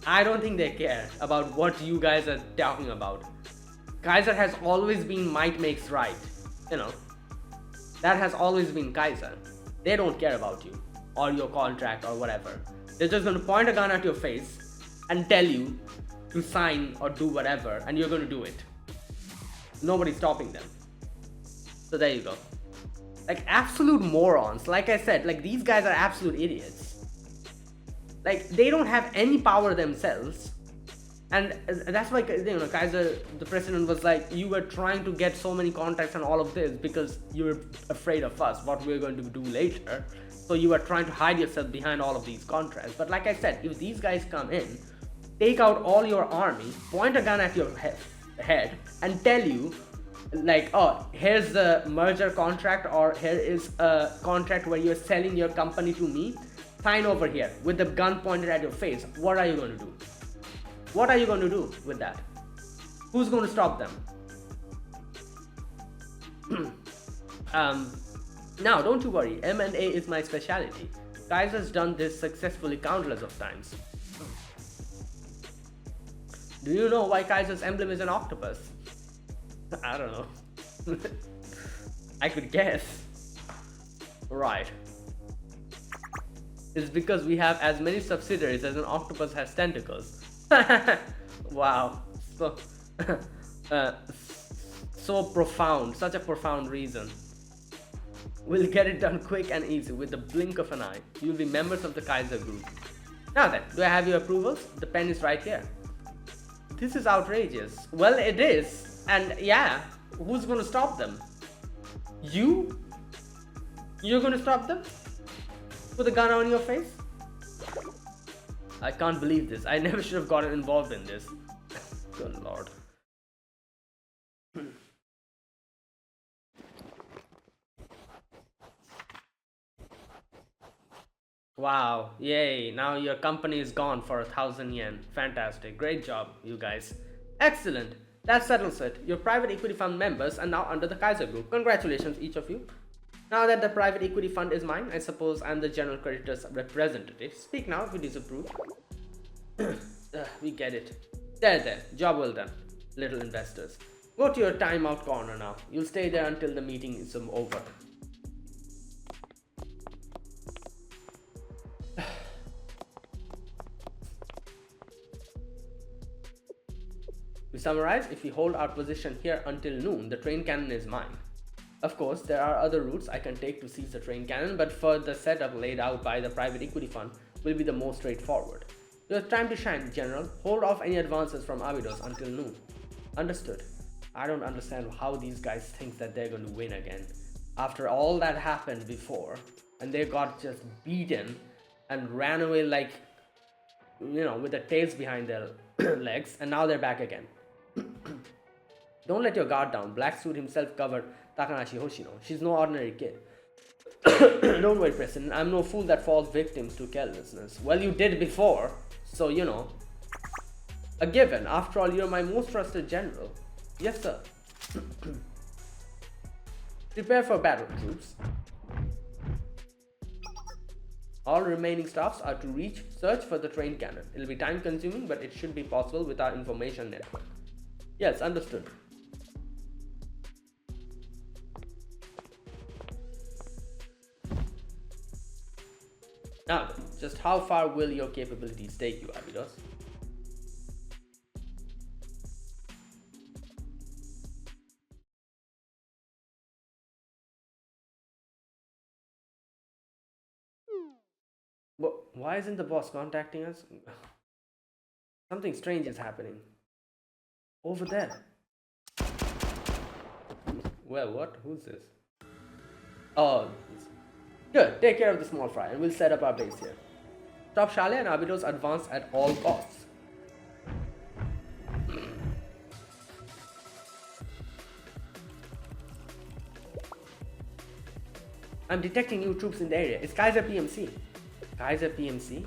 I don't think they care about what you guys are talking about. Kaiser has always been might makes right. You know, that has always been Kaiser. They don't care about you or your contract or whatever. They're just going to point a gun at your face and tell you to sign or do whatever, and you're going to do it. Nobody's stopping them. So there you go. Like absolute morons. Like I said, like these guys are absolute idiots. Like they don't have any power themselves. And that's why, you know, Kaiser, the president, was like, you were trying to get so many contacts and all of this because you were afraid of us, what we're going to do later. So you were trying to hide yourself behind all of these contracts. But like I said, if these guys come in, take out all your army, point a gun at your head, and tell you, like, oh, here's the merger contract, or here is a contract where you're selling your company to me, sign over here with the gun pointed at your face, what are you going to do? What are you going to do with that? Who's going to stop them? Now, don't you worry. M&A is my specialty. Kaiser's done this successfully countless of times. Do you know why Kaiser's emblem is an octopus? I don't know. I could guess. Right. It's because we have as many subsidiaries as an octopus has tentacles. Wow, so so profound, such a profound reason. We'll get it done quick and easy with the blink of an eye. You'll be members of the Kaiser group. Now then, do I have your approvals? The pen is right here. This is outrageous. Well, it is, and yeah, who's gonna stop them? You? You're gonna stop them? Put a gun on your face? I can't believe this. I never should have gotten involved in this. Good lord. Wow, yay, now your company is gone for 1000 yen. Fantastic, great job, you guys. Excellent, that settles it. Your private equity fund members are now under the Kaiser group. Congratulations, each of you. Now that the private equity fund is mine, I suppose I'm the general creditor's representative. Speak now if you disapprove. We get it. There, job well done, little investors. Go to your timeout corner now. You'll stay there until the meeting is over. To summarize, if we hold our position here until noon, the train cannon is mine. Of course, there are other routes I can take to seize the train cannon, but for the setup laid out by the private equity fund will be the most straightforward. Your time to shine, General. Hold off any advances from Abydos until noon. Understood. I don't understand how these guys think that they're going to win again. After all that happened before, and they got just beaten and ran away like, you know, with their tails behind their legs, and now they're back again. Don't let your guard down. Black Suit himself covered Takanashi Hoshino. She's no ordinary kid. Don't worry, President. I'm no fool that falls victims to carelessness. Well, you did before, so you know. A given. After all, you're my most trusted general. Yes, sir. Prepare for battle, troops. All remaining staffs are to search for the train cannon. It'll be time consuming, but it should be possible with our information network. Yes, understood. Now, just how far will your capabilities take you, Abidos? Why isn't the boss contacting us? Something strange is happening. Over there. Well, what? Who's this? Oh, good. Take care of the small fry and we'll set up our base here. Stop Shale and Abidos advance at all costs. I'm detecting new troops in the area. It's Kaiser PMC. Kaiser PMC?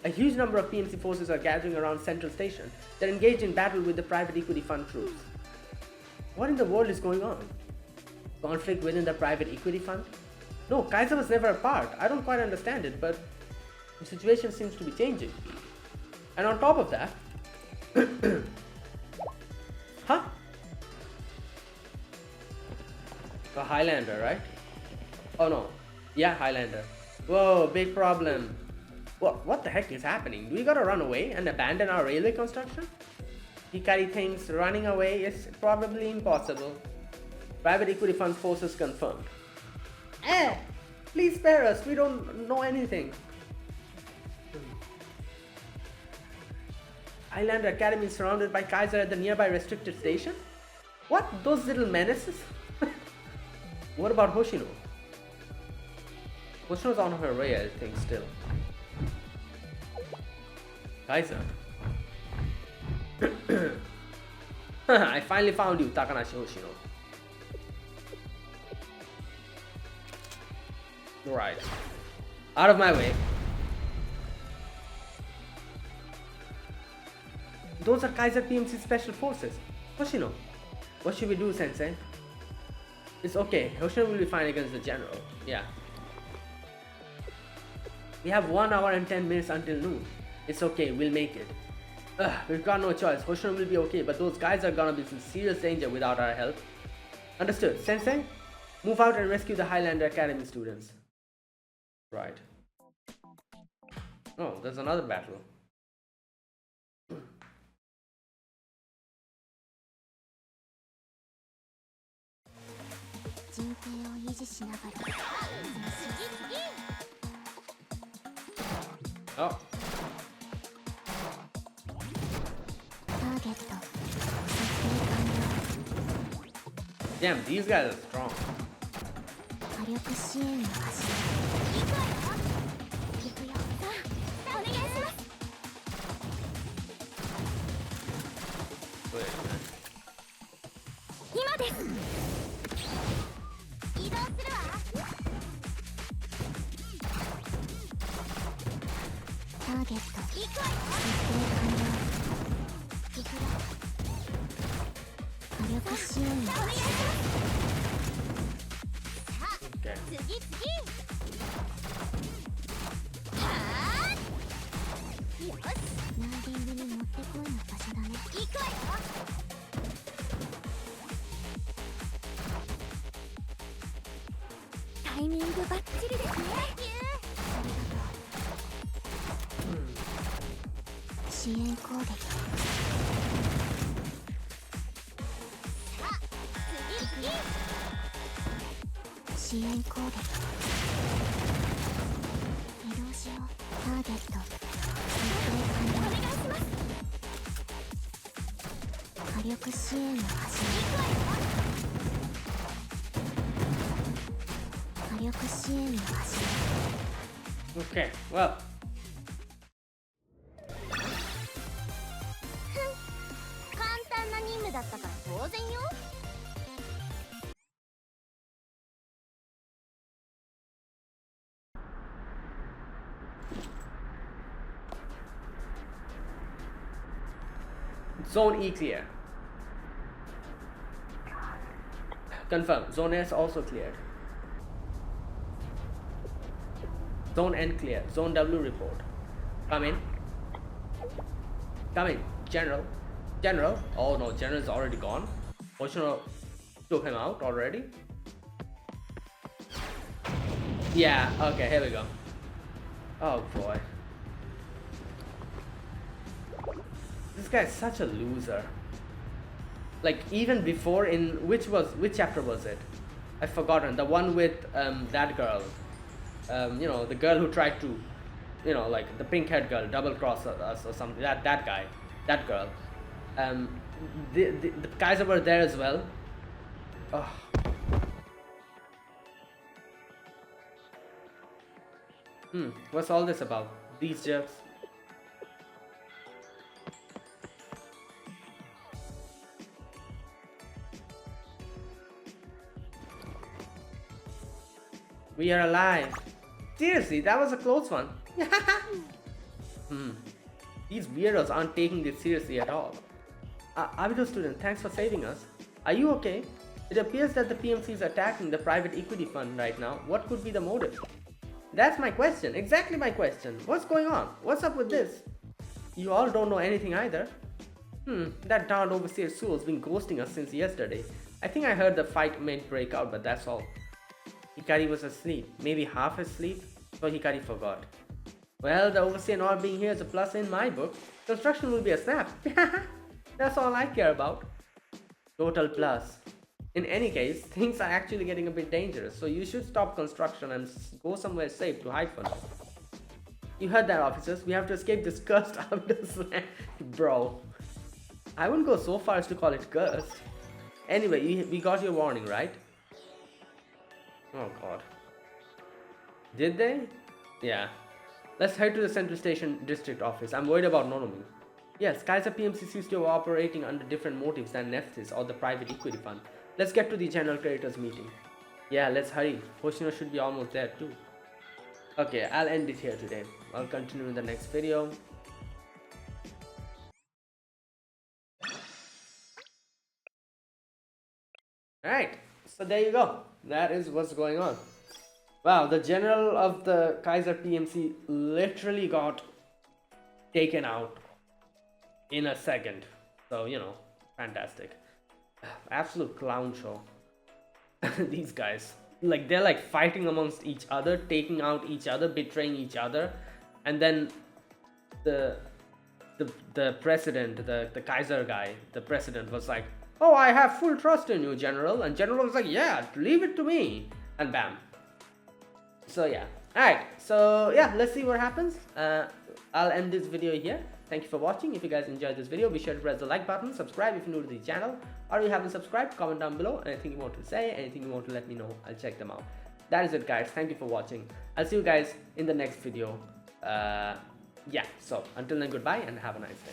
A huge number of PMC forces are gathering around Central Station. They're engaged in battle with the private equity fund troops. What in the world is going on? Conflict within the private equity fund? No, Kaiser was never a part. I don't quite understand it, but the situation seems to be changing. And on top of that... Huh? A Highlander, right? Oh no. Yeah, Highlander. Whoa, big problem. What the heck is happening? Do we gotta run away and abandon our railway construction? Hikari thinks running away is probably impossible. Private equity fund forces confirmed. Please spare us, we don't know anything. Highlander Academy is surrounded by Kaiser at the nearby restricted station? What? Those little menaces? What about Hoshino? Hoshino's on her way, I think, still. Kaiser. I finally found you, Takanashi Hoshino. Right. Out of my way. Those are Kaiser PMC special forces. Hoshino, what should we do, Sensei? It's okay. Hoshino will be fine against the general. Yeah. We have 1 hour and 10 minutes until noon. It's okay, we'll make it. We've got no choice. Hoshino will be okay, but those guys are gonna be in serious danger without our help. Understood. Sensei, move out and rescue the Highlander Academy students. Right. Oh, there's another battle. Oh. Damn, these guys are strong. Okay, well. Zone E clear. confirm. Zone S also cleared. Zone N clear. Zone W report. Come in. Come in. General. General. Oh no, General is already gone. Ocean took him out already. Yeah, okay, here we go. Oh boy. This guy is such a loser. Like even before in which chapter was it? I've forgotten. The one with that girl. You know, the girl who tried to, you know, like the pink haired girl double cross us or something. That guy. That girl. The guys were there as well. Oh. What's all this about? These jerks. We are alive. Seriously, that was a close one. These weirdos aren't taking this seriously at all. Abido student, thanks for saving us. Are you okay? It appears that the PMC is attacking the private equity fund right now. What could be the motive? That's my question. Exactly my question. What's going on? What's up with this? You all don't know anything either. That darned overseer Sewell's been ghosting us since yesterday. I think I heard the fight may break out, but that's all. Hikari was asleep, maybe half asleep, so Hikari forgot. Well, the overseer not being here is a plus in my book. Construction will be a snap. That's all I care about. Total plus. In any case, things are actually getting a bit dangerous, so you should stop construction and go somewhere safe to hide for now. You heard that, officers. We have to escape this cursed Abido's land. Bro, I wouldn't go so far as to call it cursed. Anyway, we got your warning, right? Oh god. Did they? Yeah. Let's head to the Central Station District Office. I'm worried about Nonomi. Yes, Kaiser PMC seems to be operating under different motives than Nephthys or the private equity fund. Let's get to the general creditors meeting. Yeah, let's hurry. Hoshino should be almost there too. Okay, I'll end it here today. I'll continue in the next video. Alright, so there you go. That is what's going on. Wow, the general of the Kaiser PMC literally got taken out in a second. So, you know, fantastic. Absolute clown show. These guys. Like, they're like fighting amongst each other, taking out each other, betraying each other. And then the president, the Kaiser guy, the president was like, oh, I have full trust in you, General. And General was like, yeah, leave it to me. And bam. So yeah. Alright, so yeah, let's see what happens. I'll end this video here. Thank you for watching. If you guys enjoyed this video, be sure to press the like button, subscribe if you're new to the channel, or if you haven't subscribed, comment down below anything you want to say, anything you want to let me know. I'll check them out. That is it, guys. Thank you for watching. I'll see you guys in the next video. Yeah, so until then, goodbye and have a nice day.